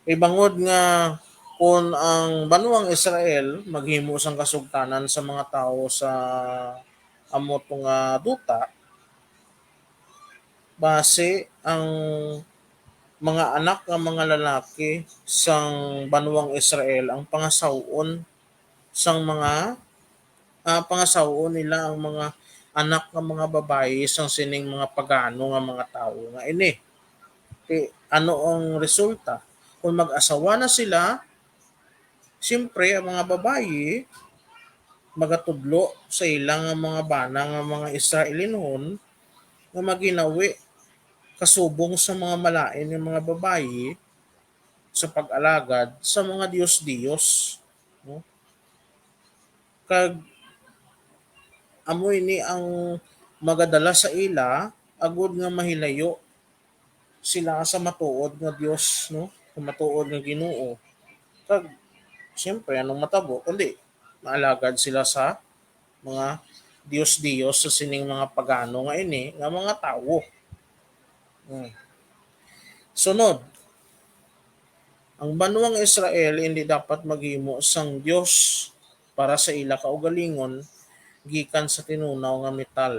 ibangod nga kung ang banwang Israel maghimo sang kasugtanan sa mga tawo sa amo nga duta, base ang mga anak nga mga lalaki sang banwang Israel ang pangasawon sang mga pangasawon nila ang mga anak nga mga babae sang sining mga pagano nga mga tawo nga ini. Ano ang resulta? Kung mag-asawa na sila, siyempre ang mga babae magatudlo sa ilang mga bana nga mga Israelinon nga maginawi kasubong sa mga malain ng mga babae sa pag-alagad sa mga Diyos-Diyos. No? Kag amoy ni ang magadala sa ila agud nga mahilayo sila sa matuod nga Dios, no? Sa matuod nga Ginoo. Kag siyempre anong matabo kundi maalagad sila sa mga Diyos-Diyos sa sining mga pagano nga ini nga mga tawo. Hmm. Sunod, ang banwang Israel hindi dapat maghimo sang Dios para sa ila kaugalingon gikan sa tinunaw nga metal.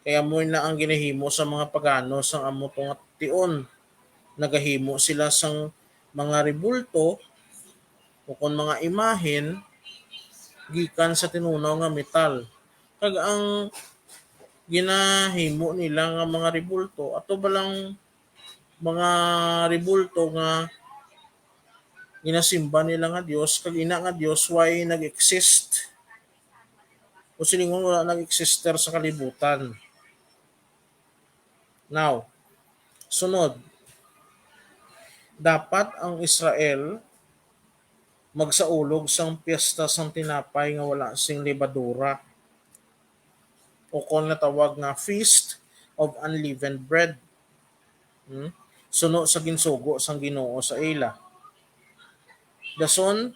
Kaya mo na ang ginahimo sa mga pagano sang amo nga tion. Nagahimo sila sang mga rebulto o kung mga imahen gikan sa tinunaw nga metal. Kag ang ginahimo nila nga mga rebulto ato balang mga rebulto nga ginasimba nila nga Dios kag ina nga Dios why nag-exist o silingon wala nag-exister sa kalibutan. Now, sunod, dapat ang Israel magsaulog sang piyesta sang tinapay nga wala sing lebadura o kon nga tawag nga Feast of Unleavened Bread. Hmm? Suno sa ginsugo sang Ginoo sa ila. Dason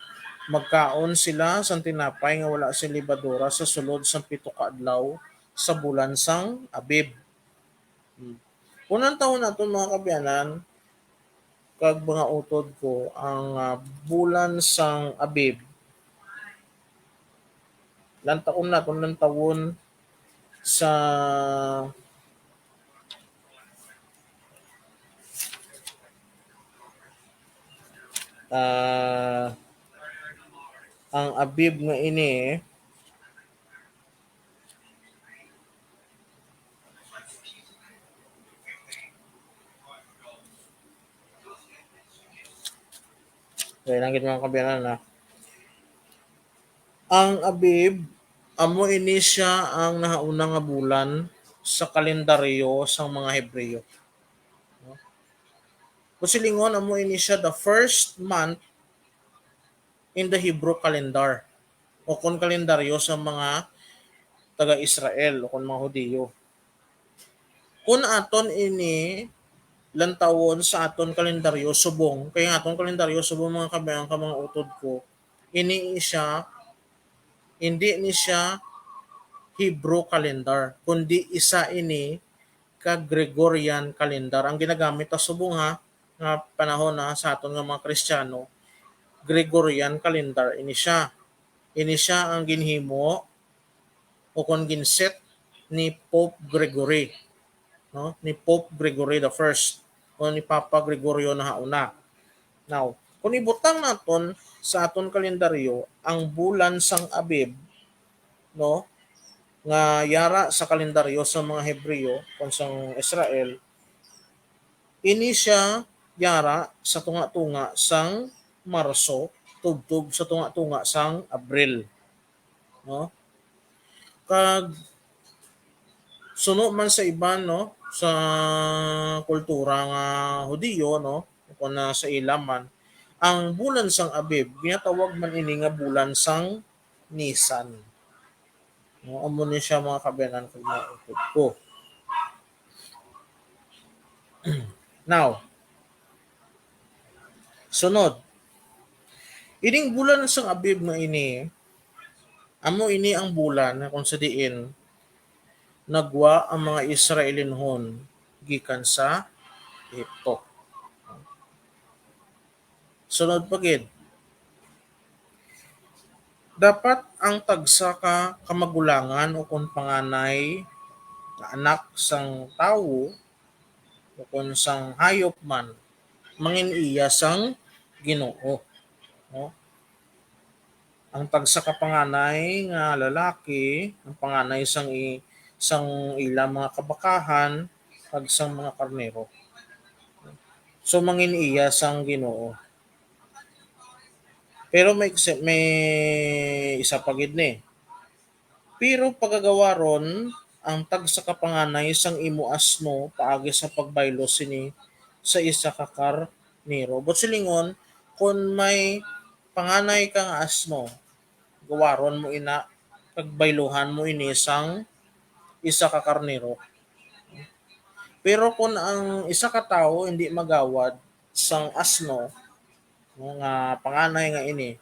magkaon sila sang tinapay nga wala sing lebadura sa sulod sang 7 ka adlaw sa bulan sang Abib. Hmm. Unang taon nato mga kabyanan, kag mga utod ko ang bulan sang Abib. Lan taon na lang taon sa ah, ang Abib nga ini kaya langit mga kabyanan na ang Abib amo ini siya ang nahauna nga bulan sa kalendaryo sang mga Hebreyo. Kusilingon amo ini siya the first month in the Hebrew calendar o kon kalendaryo sa mga taga-Israel o kon mga Hudiyo. Kung aton ini lantawon sa aton kalendaryo subong, kaya nga aton kalendaryo subong mga kabayan ka mga utod ko, ini siya, hindi ni siya Hebrew calendar, kundi isa ini ka Gregorian calendar. Ang ginagamit ta subong ha, nga panahon na sa aton nga mga Kristiyano, Gregorian calendar ini siya. Ini siya ang ginhimo o kung ginset ni Pope Gregory, no? Ni Pope Gregory the First o ni Papa Gregorio na hauna. Now, kung ibutang naton sa aton kalendaryo ang bulan sang Abib, no, nga yara sa kalendaryo sa mga Hebreo kung sang Israel, ini siya yara sa tunga-tunga sang Marso tubtub sa tunga-tunga sang Abril, no? Kag suno man sa iban, no, sa kultura nga Hudiyo, no, kung na sa ilaman, ang bulan sang Abib ginatawag man ini nga bulan sang Nisan. No, amo ni siya mga kabayanan kag mga utod ko. Now, sunod, ining bulan sang Abib nga ini, amo ini ang bulan na kung sa diin nagwa ang mga Israelinhon gikan sa Ehipto. Sunod pa gid, dapat ang tagsa ka kamagulangan o kung panganay nga anak sang tawo o kung sang hayop man mangin-iya sang Ginoo, no? Ang tagsa ka panganay nga lalaki, ang panganay sang ilang mga kabakahan kag sang mga karnero. So mangin-iya sang Ginoo. Pero may isa pa gid ni. Pero pagagawaron ang tagsa ka panganay sang imo asno paagi sa pagbaylo sini sa isa ka karnero. But silingon kung may panganay kang asno, gawaron mo ina pagbayluhan mo ini sang isa ka karnero. Pero kung ang isa ka tawo hindi magawad sang asno, no, nga panganay nga ini,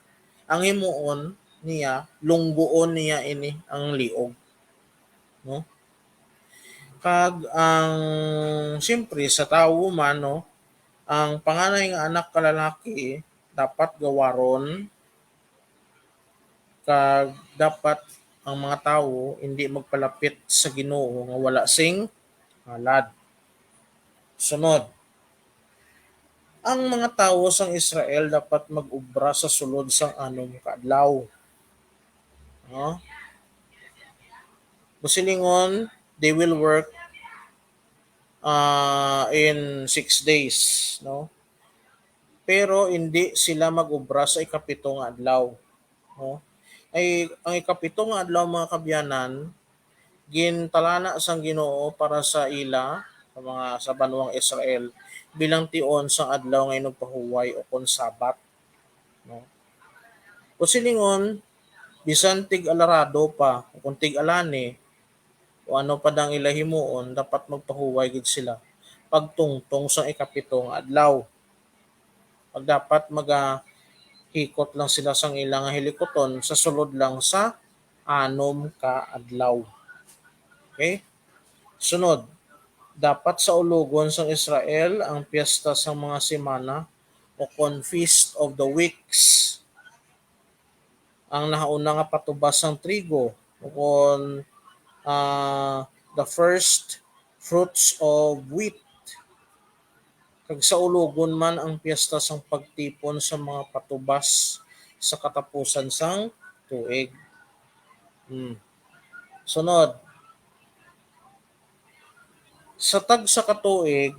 ang himuon niya, lungguon niya ini ang liog, no? Kag ang siyempre sa tawo man, no, ang panganay nga anak ka lalaki dapat gawaron kag dapat ang mga tawo hindi magpalapit sa Ginoo nga wala sing halad. Sunod, ang mga tawo sang Israel dapat mag-ubra sa sulod sang 6 ka adlaw. No? Busilingon, they will work in 6 days. No? Pero hindi sila mag-ubra sa ikapitong adlaw. No? Ay, ang ikapitong adlaw mga kabyanan, gintalana sang Ginoo para sa ila sa banwang Israel bilang tion sa adlaw nga nagpahuway o kon Sabat. No? O silingon, bisan tig-alarado pa o kung tig-alani o ano pa dang ilahimuon, dapat magpahuway gid sila pagtungtong sa ikapitong adlaw. Pag dapat hikot lang sila sang ilang hilikoton sa sulod lang sa 6 ka adlaw. Okay? Sunod, dapat sa ulugon sang Israel ang piyesta sa mga semana o kon Feast of the Weeks. Ang nahauna nga patubas sang trigo o kon the first fruits of wheat. Kag sa ulugon man ang piyesta sang pagtipon sa mga patubas sa katapusan sang tuig. Sunod, sa tag sa katuig,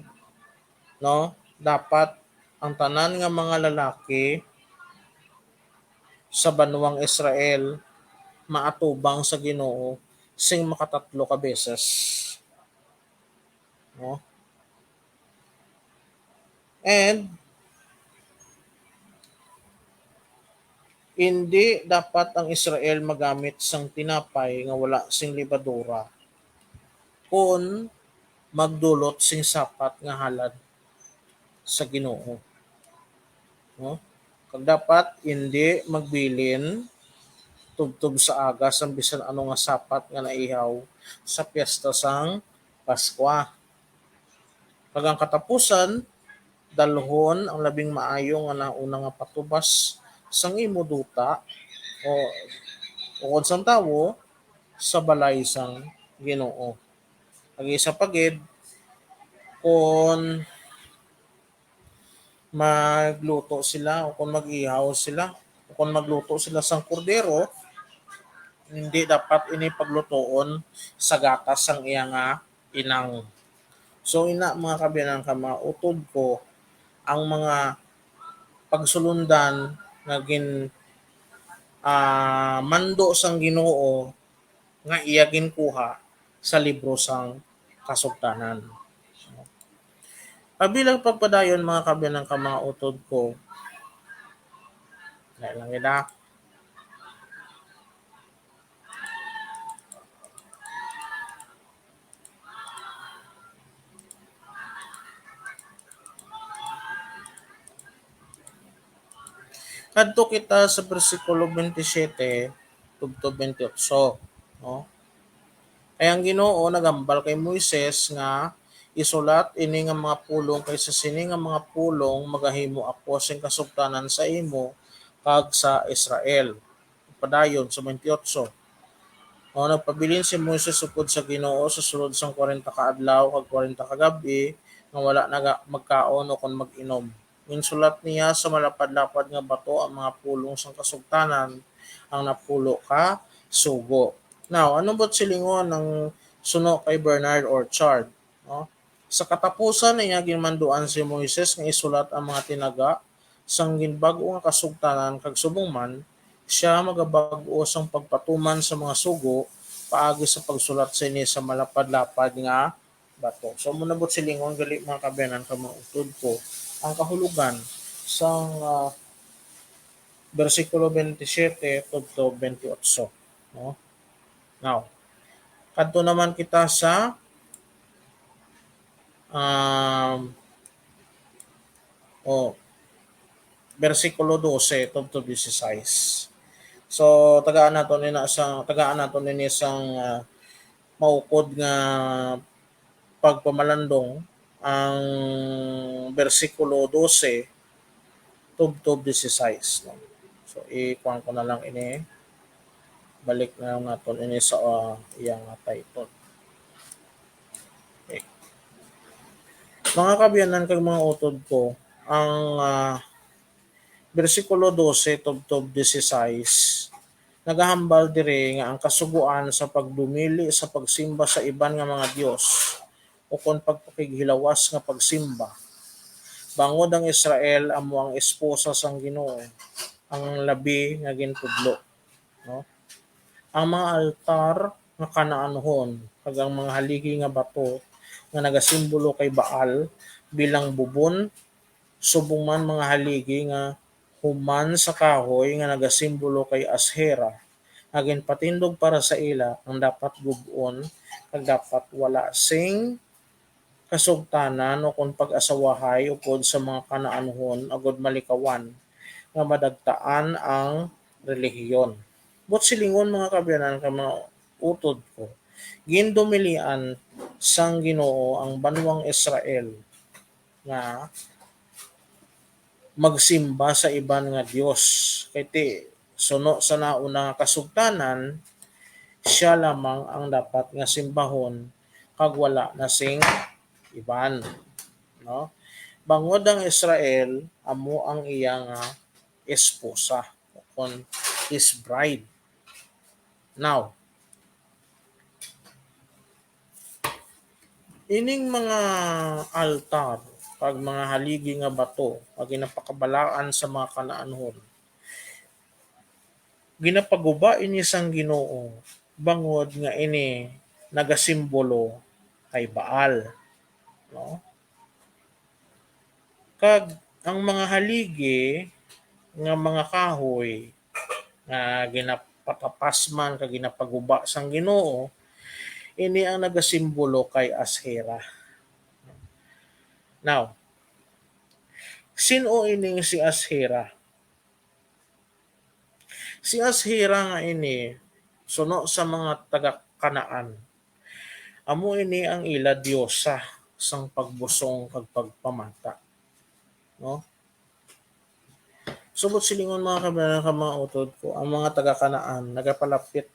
no, dapat ang tanan nga mga lalaki sa banwang Israel maatubang sa Ginoo sing makatatlo ka beses. No? And hindi dapat ang Israel magamit sang tinapay nga wala sing libadura kung magdulot sing sapat nga halad sa Ginoo. No? Kag dapat hindi magbilin tubtob sa agas ang bisan ano nga sapat nga naihaw sa piyesta sang Paskwa. Kag ang katapusan, dalhon ang labing maayo nga nauna nga patubas sang imo duta o kon sang tawo sa balay sang Ginoo. Kag isa pagid kung magluto sila o kung mag-ihaw sila o kung magluto sila sang kordero, hindi dapat ini paglutoon sa gatas sang iya nga inang. So ina mga kabyanan ka mga utod ko ang mga pagsulundan nga mando sang Ginoo nga iya ginkuha sa libro sang kasugtanan. Bilang pagpadayon mga kabyanan ka mga utod ko, dahil lang kita, kadto kita sa bersikulo 27 tubto 28. No? Ay ang Ginoo nagambal kay Moises nga isulat ini nga mga pulong kaysa sini nga mga pulong magahimo ako sing kasugtanan sa imo kag sa Israel. Padayon sa 28. O nagpabilin si Moises upod sa Ginoo sa sulod sang 40 ka adlaw kag 40 ka gabi nga wala magkaon o kon mag-inom. Insulat niya sa malapad-lapad nga bato ang mga pulong sang kasugtanan ang napulo ka sugo. Now, ano ba't silingon ng suno kay Bernard Orchard? No? Sa katapusan niya ginmanduan si Moises nga isulat ang mga tinaga sang ginbag-o nga kasugtanan kag subong man siya magabag-o sang pagpatuman sa mga sugo paagi sa pagsulat sa ini sa malapad-lapad nga bato. So munabot silingon gali mga kabyanan ka mga utod ko ang kahulugan sang bersikulo 27 to 28. No? Now, kadto naman kita sa bersikulo 12 to 16. So tagaan nato ni isang maukod nga pagpamalandong ang bersikulo 12 tubtob 16. No? So ikuan ko na lang ini balik na lang naton ini sa iyang title. Okay. Mga kabyanan kag mga utod ko, ang bersikulo 12 tubtob 16 nagahambal dire nga ang kasuguan sa pagdumili sa pagsimba sa iban nga mga Dios o kon pagpakighilawas nga pagsimba. Bangod ang Israel amo ang esposa sang Ginoo, ang labi nga gintudlo, no? Ang mga altar nga kanaanhon kag ang mga haligi nga bato nga nagasimbolo kay Baal bilang bubon subong man mga haligi nga human sa kahoy nga nagasimbolo kay Ashera nga ginpatindog para sa ila ang dapat gub-on kag dapat wala sing kasugtanan o kung pag-asawahay upod sa mga kanaanhon agod malikawan nga madagtaan ang relihiyon. But silingon mga kabyanan ka mga utod ko, gindumilian sang Ginoo ang banwang Israel nga magsimba sa iban nga Dios. Kay ti suno sa nauna nga kasugtanan, siya lamang ang dapat nga simbahon kag wala na sing iban, no? Bangod ang Israel amo ang iya nga esposa kon his bride. Now, ining mga altar kag mga haligi nga bato kag ginapakabalaan sa mga kanaanhon, ginapaguba ini sang Ginoo bangod nga ini nagasimbolo kay Baal, no? Kag ang mga haligi nga mga kahoy nga ginapakapasman kag ginapaguba sang Ginoo, ini ang nagasimbolo kay Ashera. Now, sino ining si Ashera? Si Ashera nga ini suno sa mga taga-Kanaan. Amo ini ang ila diyosa sang pagbusong kag pagpamata, no? Subot silingon mga kabayan ka mga utod ko, ang mga taga-Kanaan nagapalapit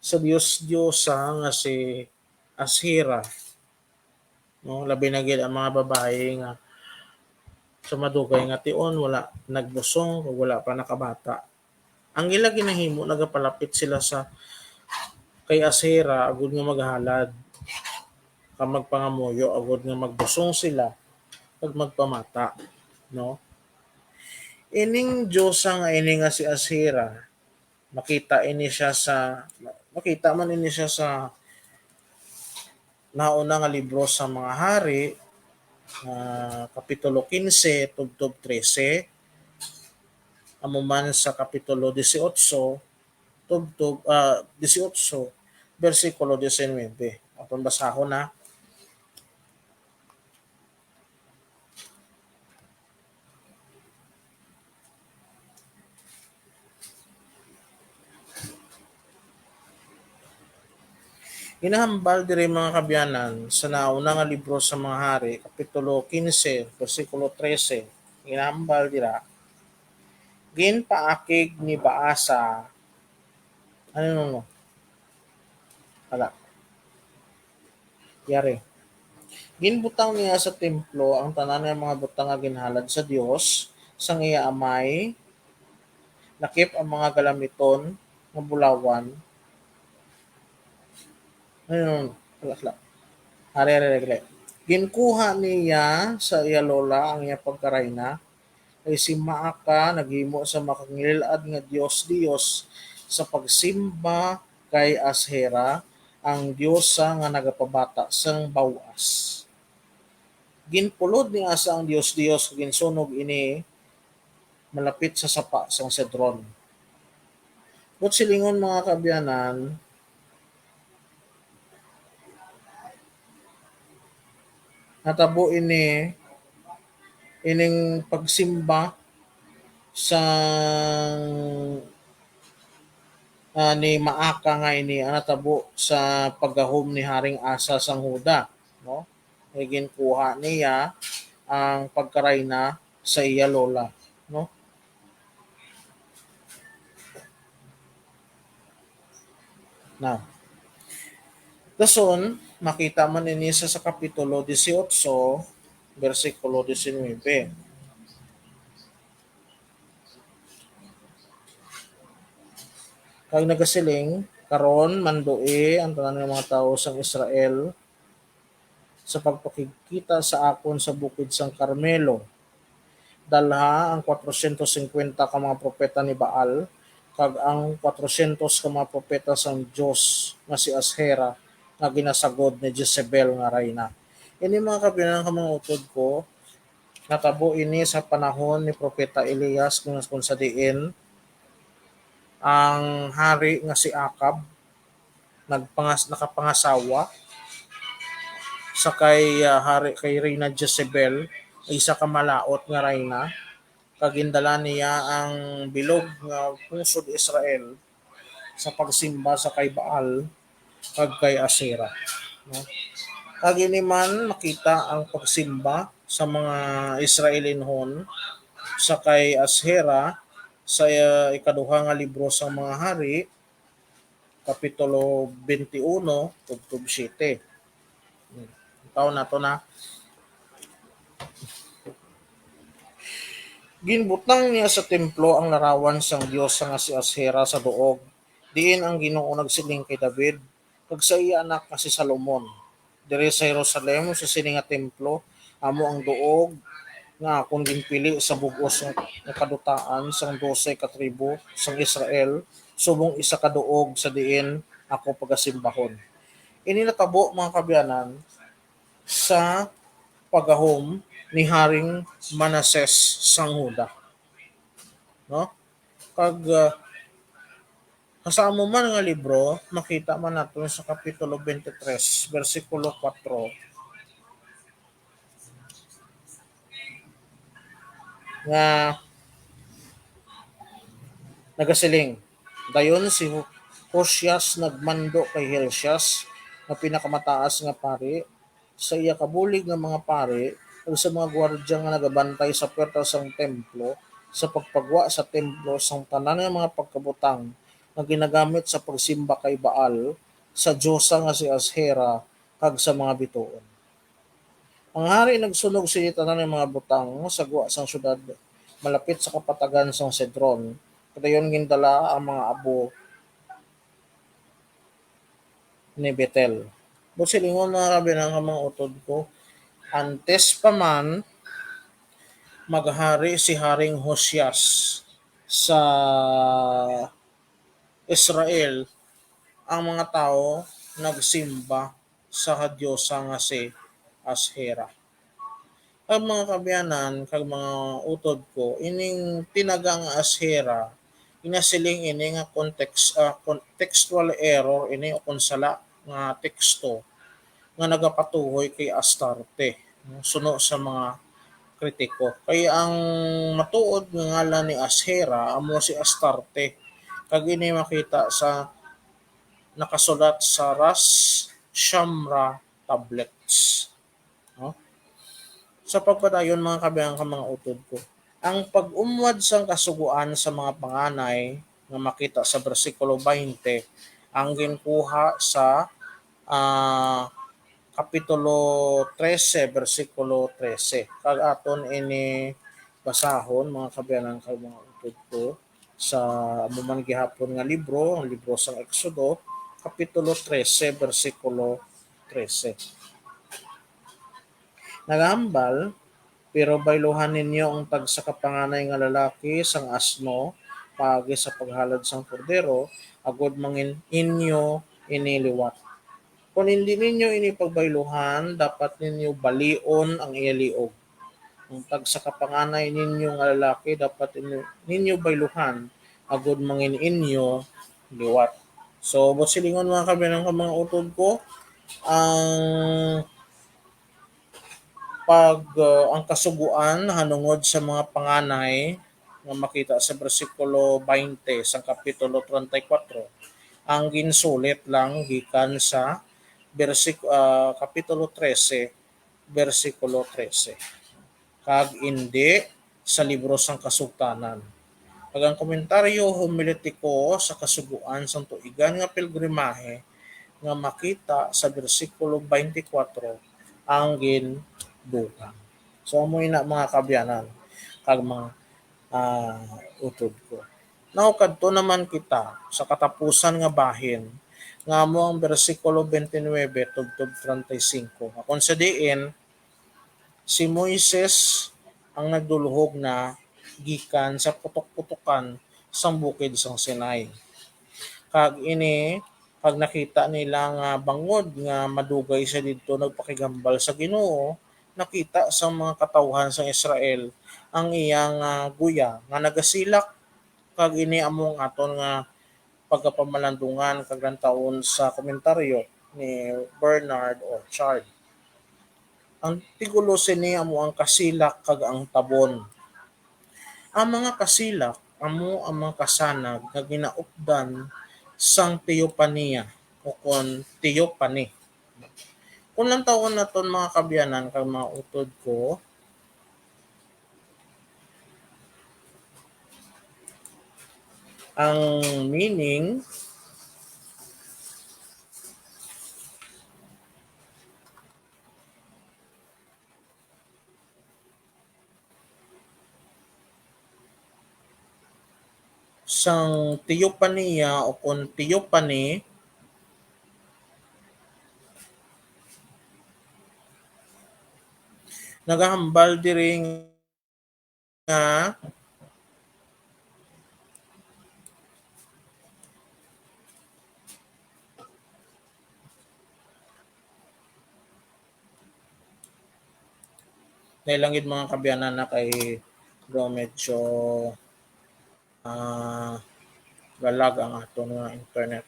sa Diyosa nga si Ashera, no? Labi na gid ang mga babae nga sa madugay nga tion wala nagbusong o wala pa nakabata. Ang ila ginahimo nagapalapit sila sa kay Ashera agud nga maghalad ka magpangamuyo agud nga magbusong sila pag magpamata, no? Ining Diyosa nga ini nga si Ashera, makita man ini siya sa nauna nga libro sa mga hari, kapitulo 15 tubtob 13, amo man sa kapitulo 18 tubtob 18 bersikulo 19. Aton basahon na. Ginahambal diri mga kabyanan sa nauna nga libro sa mga hari, kapitulo 15, versikulo 13. Ginahambal dira, ginpaakig ni Baasa, ano no? Wala. Yari. Ginbutang niya sa templo ang tanan ng mga butang nga ginhalad sa Dios sang iya amay, nakip ang mga galamiton nga bulawan. Ano? Wala. Are. Ginkuha niya sa iya lola ang iya pagkarayna ay si Maaka naghimo sa makangilad nga Dios sa pagsimba kay Ashera, ang diyosa nga nagapabata sang bawas. Ginpulod ni asa ang Dios ginsunog ini malapit sa sapa sang Cedron. But silingon mga kabyanan, natabo ining pagsimba sa ni Maaka nga ini ang natabo sa paggahom ni Haring Asa sang Huda, no? Ay ginkuha niya ang pagkarayna sa iya lola, no? Now, dason makita man ini sa kapitulo 18 bersikulo 19. Kag nagasiling karon mandoi ang tanan ng mga tawo sang Israel sa pagpakikita sa akon sa bukid sang Carmelo. Dalha ang 450 ka mga propeta ni Baal kag ang 400 ka mga propeta sang Dios nga si Ashera nga ginasagod ni Jezebel nga reyna. Ini mga kabilang ka mga utod ko, natabo ini sa panahon ni Propeta Elias kung sa diin ang hari nga si Akab nakapangasawa sa hari kay Reyna Jezebel, isa ka malaot nga reyna, kagindala niya ang bilog nga pusod Israel sa pagsimba sa kay Baal kag kay Asera. No? Kag ini man makita ang pagsimba sa mga Israelinhon sa kay Ashera sa ikaduha nga libro sa mga hari, kapitulo 21 tugtog 7. Taon na to na ginbutang niya sa templo ang larawan sang Dios nga si Ashera sa duog. Diin ang Ginoo nagsiling kay David kag sa iya anak nga si Salomon. Diri sa Jerusalem sa sini nga templo amo ang duog nga akong ginpili sa bug-os nga kadutaan sang 12 ka tribo sang Israel subong isa ka duog sa diin ako pagasimbahon. Ini natabo mga kabyanan sa pagahom ni Haring Manases sang Huda. No? Kag kasama man nga libro, makita man nato sa kapitulo 23, versikulo 4, nga nagasiling. Dayon si Hoshas nagmando kay Helsias na pinakamataas nga pari sa iya kabulig nga mga pari ug sa mga gwardya nga nagabantay sa puwerta sang templo sa pagpagwa sa templo sang tanan nga mga pagkabutang nga ginagamit sa pagsimba kay Baal sa diyosa nga si Ashera kag sa mga bituon. Ang hari nagsunog sa tanan ng mga butang sa guwa sang syudad malapit sa kapatagan sang Cedron. Kadayon gindala ang mga abo ni Betel. Silingon mga kabinang mga utod ko, antes pa man maghari si Haring Hoshas sa Israel, ang mga tao nagsimba sa Diyosa nga si Ashera. Ang mga kabyanan, kag mga utod ko, ining tinagang Ashera, inasiling ini nga contextual error ini o konsala nga teksto nga nagapatuhoy kay Astarte suno sa mga kritiko. Kay ang matuod nga ngalan ni Ashera amo si Astarte. Kag ini makita sa nakasulat sa Ras Shamra tablets. No? Sa pagpadayon mga kabiyang ka mga utod ko, ang pag-umwad sang kasuguan sa mga panganay nga makita sa bersikulo 20 ang ginkuha sa kapitulo 13 bersikulo 13. Kag aton ini basahon mga kabyanan kag mga utod ko sa amuman gihapon nga libro, ang libro sang Exodo, kapitulo 13 bersikulo 13. Nagahambal, pero bayluhan ninyo ang tagsa kapanganay nga lalaki sang asno paagi sa paghalad sang kordero agod mangin inyo iniliwat. Kung hindi ninyo ini pagbayluhan, dapat ninyo balion ang iyaliog. Ang tagsa kapanganay ninyo nga lalaki dapat ninyo bayluhan agod mangin inyo liwat. So, silingon mga kabinang mga utod ko, ang ang kasuguan hanungod sa mga panganay nga makita sa bersikulo 20 sa kapitulo 34 ang ginsulit lang gikan sa kapitulo 13 bersikulo 13 kag hindi sa libro sang kasugtanan. Kag ang komentaryo homiletiko sa kasuguan sang tuigan nga pilgrimahe nga makita sa bersikulo 24 ang gindugang. So amo ina mga kabyanan kag mga utod ko. Now kadto naman kita sa katapusan nga bahin nga amo ang bersikulo 29 tubtob 35. Akon sa diin si Moises ang nagduluhog na gikan sa putok-putokan sang bukid sang Sinai. Kag ini pag nakita nila nga bangod nga madugay siya didto nagpakigambal sa Ginoo, nakita sa mga katawhan sa Israel ang iyang guya nga nagasilak kag ini among aton nga pagkapamalandungan kag taon sa komentaryo ni Bernard Orchard. Ang tigulo sini amo ang kasilak kag ang tabon. Ang mga kasilak amo ang mga kasanag nga ginaupdan sang teopania o kon teopani. Kung lang taon naton mga kabyanan kag mga utod ko, ang meaning sang teopania o kon teopani nagahambal diri nga nailangid mga kabyanan na kay do medyo ah, galag ang aton nga internet.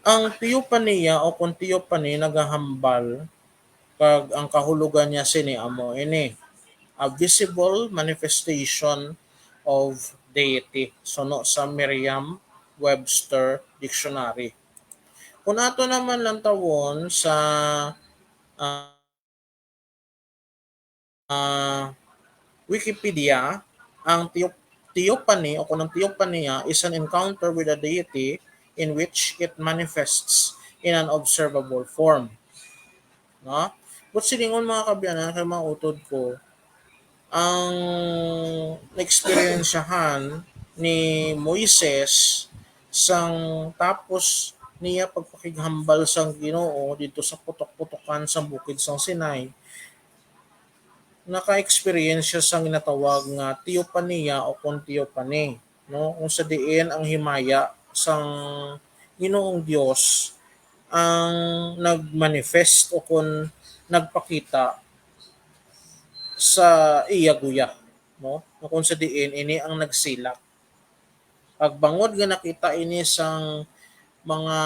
Ang teopania o kung teopani nagahambal kag ang kahulugan niya sini amo ini a visible manifestation of deity suno sa Merriam-Webster Dictionary. Kung ato naman lang tawon sa ah, ah, Wikipedia, ang theophany o kung ang theophania is an encounter with a deity in which it manifests in an observable form. No? But silingon mga kabyanan kay mga utod ko, ang na-experiensyahan ni Moises sang tapos niya pagpakighambal sang Ginoo dito sa putok-putokan sa bukid sang Sinai, naka-experience siya sang ginatawag nga teopania o konteopani, no? Kung sa diin ang himaya sang Ginoong Dios ang nagmanifest o kung nagpakita sa iya guya, no? Kung sa diin ini ang nagsilak. Pagbangod nga nakita ini sang mga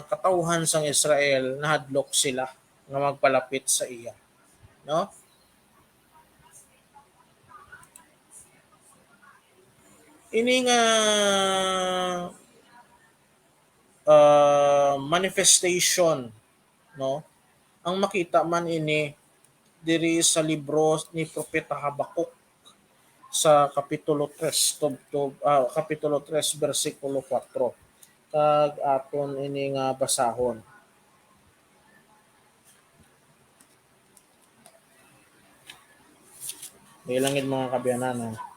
katawhan sang Israel, nahadlok sila nga magpalapit sa iya, no? Ini nga manifestation, no? Ang makita man ini diri sa libro ni Propeta Habakuk sa kapitulo 3 kapitulo 3 bersikulo 4. Kag aton ini nga basahon. Bilangin mga kabyanan. Ha?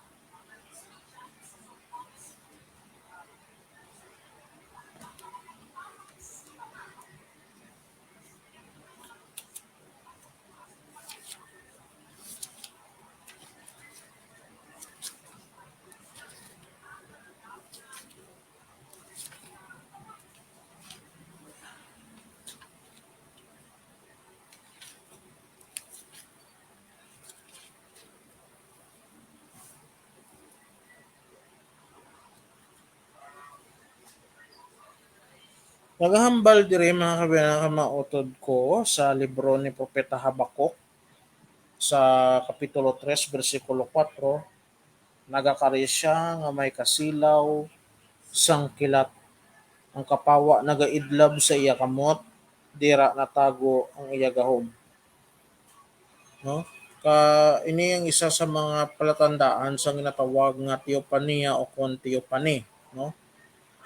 Naghahambal diri mga kabyanan nga mautod ko sa libro ni Propeta Habakuk sa kapitulo 3 bersikulo 4, nagakari siya nga may kasilaw sang kilat, ang kapawa nagaidlab sa iya kamot, dira natago ang iya gahom, no? Ka ini ang isa sa mga palatandaan sa ginatawag nga teopania o kon teopani, no?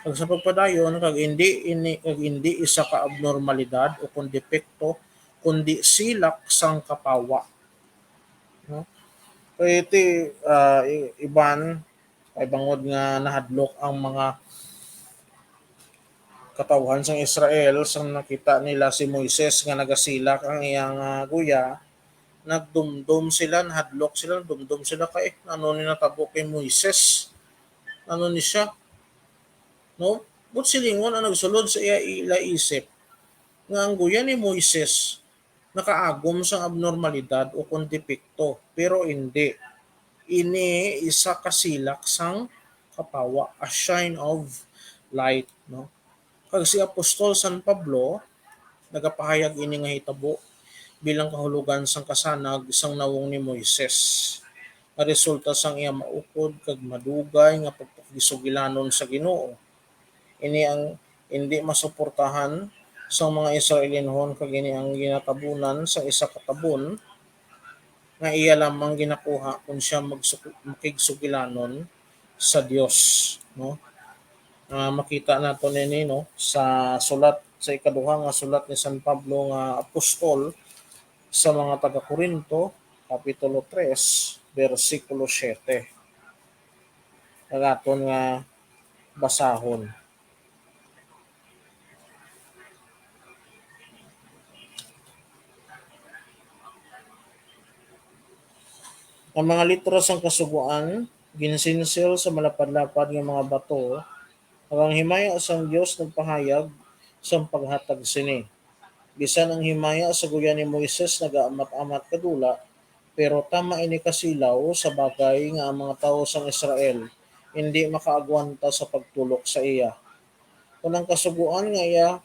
Kag sa pagpadayon kag hindi isa ka abnormalidad o kun depekto kundi silak sang kapawa, no? Kay iti iban kay bangod nga nahadlok ang mga katawhan sang Israel sang nakita nila si Moises nga nagasilak ang iyang guya, nagdumdum sila, nahadlok sila, dumdum sila kay ano ni natabo kay Moises, ano ni siya, no? But silingon ang nagsulod sa iya ila isip nga ang guya ni Moises nakaagom sang abnormalidad o kung depekto, pero hindi. Ini isa kasilak sang kapawa, a shine of light, no? Kag si Apostol San Pablo nagapahayag ini nga hitabo bilang kahulugan sang kasanag sang nawong ni Moises. Nga resulta sang iya maukod kag madugay nga pagpakisugilanon sa Ginoo. Ini ang hindi masuportahan sa mga Israelinhon kag ini ang ginatabunan sa isa ka tabon nga iya lamang ginakuha kung siya makigsugilanon sa Dios, no? Makita nato nini, no, sa sulat sa ikaduha nga sulat ni San Pablo nga apostol sa mga taga Corinto, kapitulo 3, bersikulo 7. Kagaton nga basahon. Ang mga litro sang kasuguan ginsinsil sa malapad-lapad nga mga bato, ang himaya sang Dios nagpahayag sa paghatag sini. Bisan ang himaya sa guya ni Moises nagaamat-amat kadula, pero tama ini kasilaw sa bagay nga ang mga tao sang Israel hindi makaagwanta sa pagtulok sa iya. Kung ang kasuguan nga iya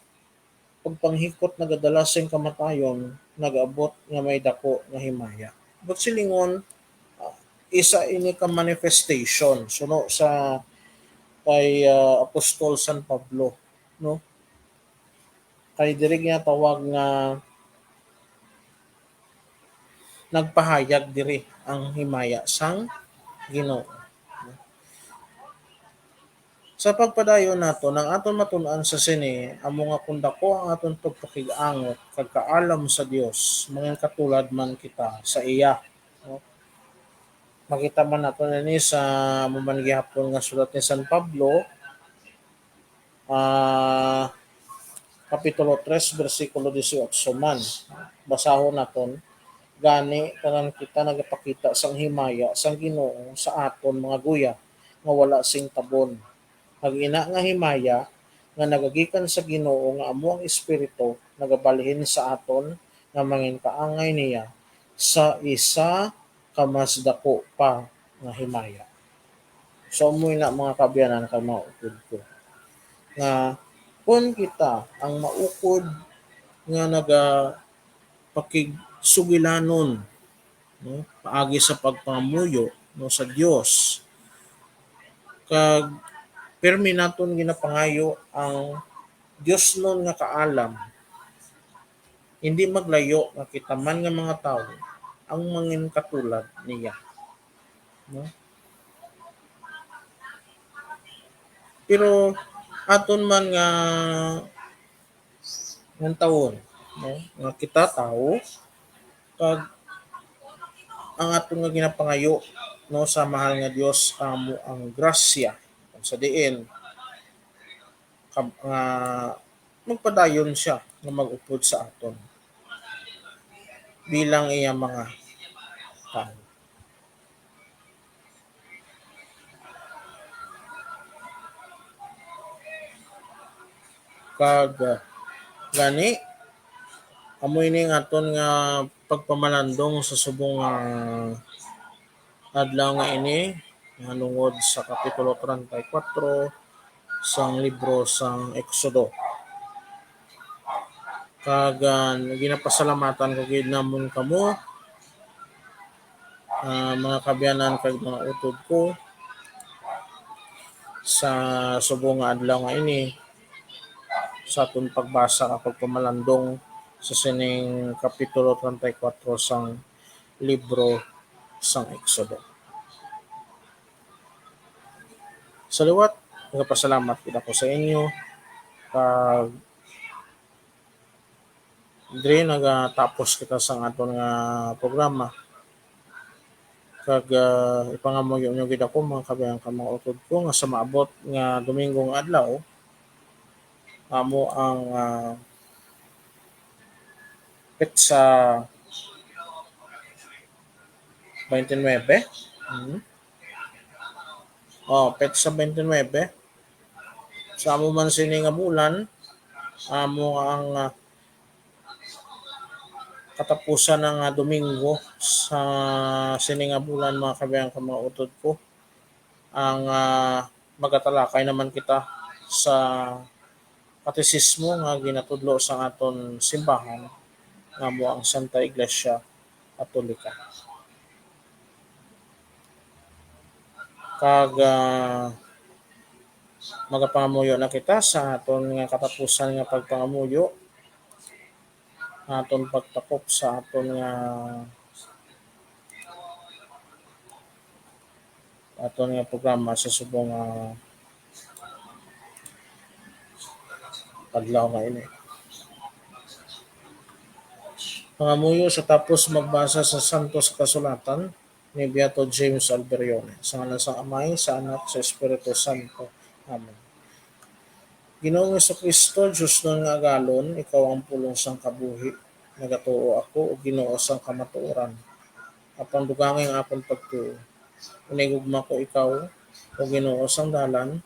pagpanghikot nagadala sing kamatayon, nag-abot nga may dako nga himaya. But silingon, isa ini ka manifestation suno sa kay Apostol San Pablo, no? Kay diri nga tawag nga nagpahayag diri ang himaya sang Ginoo. Sa pagpadayon nato nang aton matun-an sa sini amo nga kun dako ang aton pagpakig-angot kag kaalam sa Dios, mga katulad man kita sa iya, no? Makita man nato ni sa mamanggihapon nga sulat ni San Pablo, ah kapitulo 3, bersikulo 18 man. Basahon naton, gani tanan kita nagapakita sang himaya sang Ginoo sa aton mga guya nga wala sing tabon. Ina nga himaya nga nagagikan sa Ginoo nga amo ang Espiritu nagabalhin sa aton nga mangin kaangay niya sa isa ka mas dako pa nga himaya. So mo'y na mga kabyanan kag mga utod ko nga kung kita ang maukod nga pakigsugilanon, no, paagi sa pagpangamuyo, no, sa Dios, kag permi naton ginapangayo ang Dios nun nga kaalam, hindi maglayo nga kita man nga mga tao ang mangin katulad niya, no? Pero aton man nga ng taon, no, nga kita tao kag ang aton nga ginapangayo, no, sa mahal nga Dios amo ang grasya sa diin nga magpadayon siya nga mag-upod sa aton bilang iya mga tao. Kag gani amoy ni nga aton nga pagpamalandong sa subong adlaw nga ini nga lungod sa kapitulo 34 sang libro sang Exodo. Kag ginapasalamatan ko gid namon kamo, mga kabyanan kag mga utod ko sa subong nga adlaw nga ini sa aton pagbasa nga pagpamalandong sa sining kapitulo 34 sang libro sang Exodo. Sa liwat Nagapasalamat gid ako sa inyo kag diri nagatapos kita sa aton nga programa kag ipangamuyo nyo gid ako mga kabayan ka mga utod ko nga sa maabot nga Domingong adlaw amo ang petsa 29. Petsa 29. Sa amo man sini nga bulan amo ang katapusan ng Domingo sa sini nga bulan mga kabayan ka mga utod ko ang magatalakay naman kita sa katisismo nga ginatudlo sa aton simbahan nga mo ang Santa Iglesia Katolika. Kag magapangamuyo na kita sa aton nga katapusan nga pagpangamuyo aton pagtakop sa aton nga programa sa subong adlaw nga ini. Pangamuyo sa tapos magbasa sa Santos Kasulatan ni Beato James Alberione. Sa ngalan sa Amay, sa Anak, sa Espiritu Santo. Amen. Ginoong Kristo, Diyos nun nga agalon, ikaw ang pulong sang kabuhi. Nagatuo ako o Ginoo sang kamatuoran. Apang dugangin akong pagtuo. Inigugma ko ikaw o Ginoo sang dalan.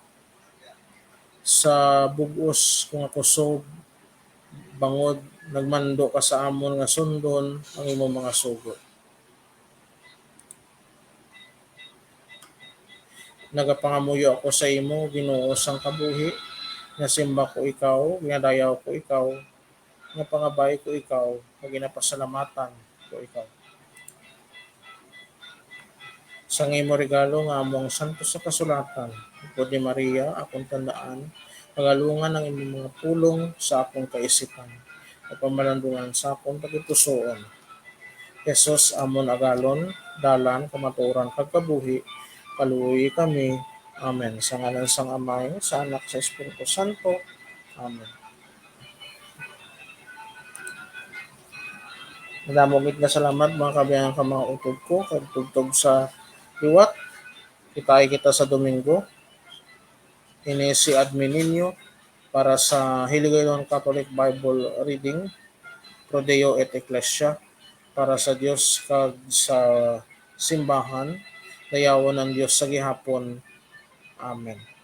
Sa bugos kung ako sob, bangod, nagmando ka sa amon nga sundon ang imong mga sugot. Nagapangamuyo ako sa imo, Ginoo sang kabuhi, nga simba ko ikaw, nga dayaw ko ikaw, nga pangabay ko ikaw, nga ginapasalamatan ko ikaw. Sa imo regalo nga among santo sa kasulatan, upod ni Maria, akong tandaan, pagalungan ng imong mga pulong sa akong kaisipan, at pamalandungan sa akong pagitusoon. Jesus amon agalon, dalan, kamatuoran, kagkabuhi, kaluoy kami. Amen. Sa ngalan sang Amay, sa Anak, sa Espiritu Santo. Amen. Madamogit na salamat mga kabayan ka mga utod ko, kagtugtog sa liwat. Kitay kita sa Domingo. Ini si admin ninyo para sa Hiligaynon Catholic Bible Reading, Prodeo et Ecclesia, para sa Dios kag sa simbahan, dayawon ng Dios sa gihapon. Amen.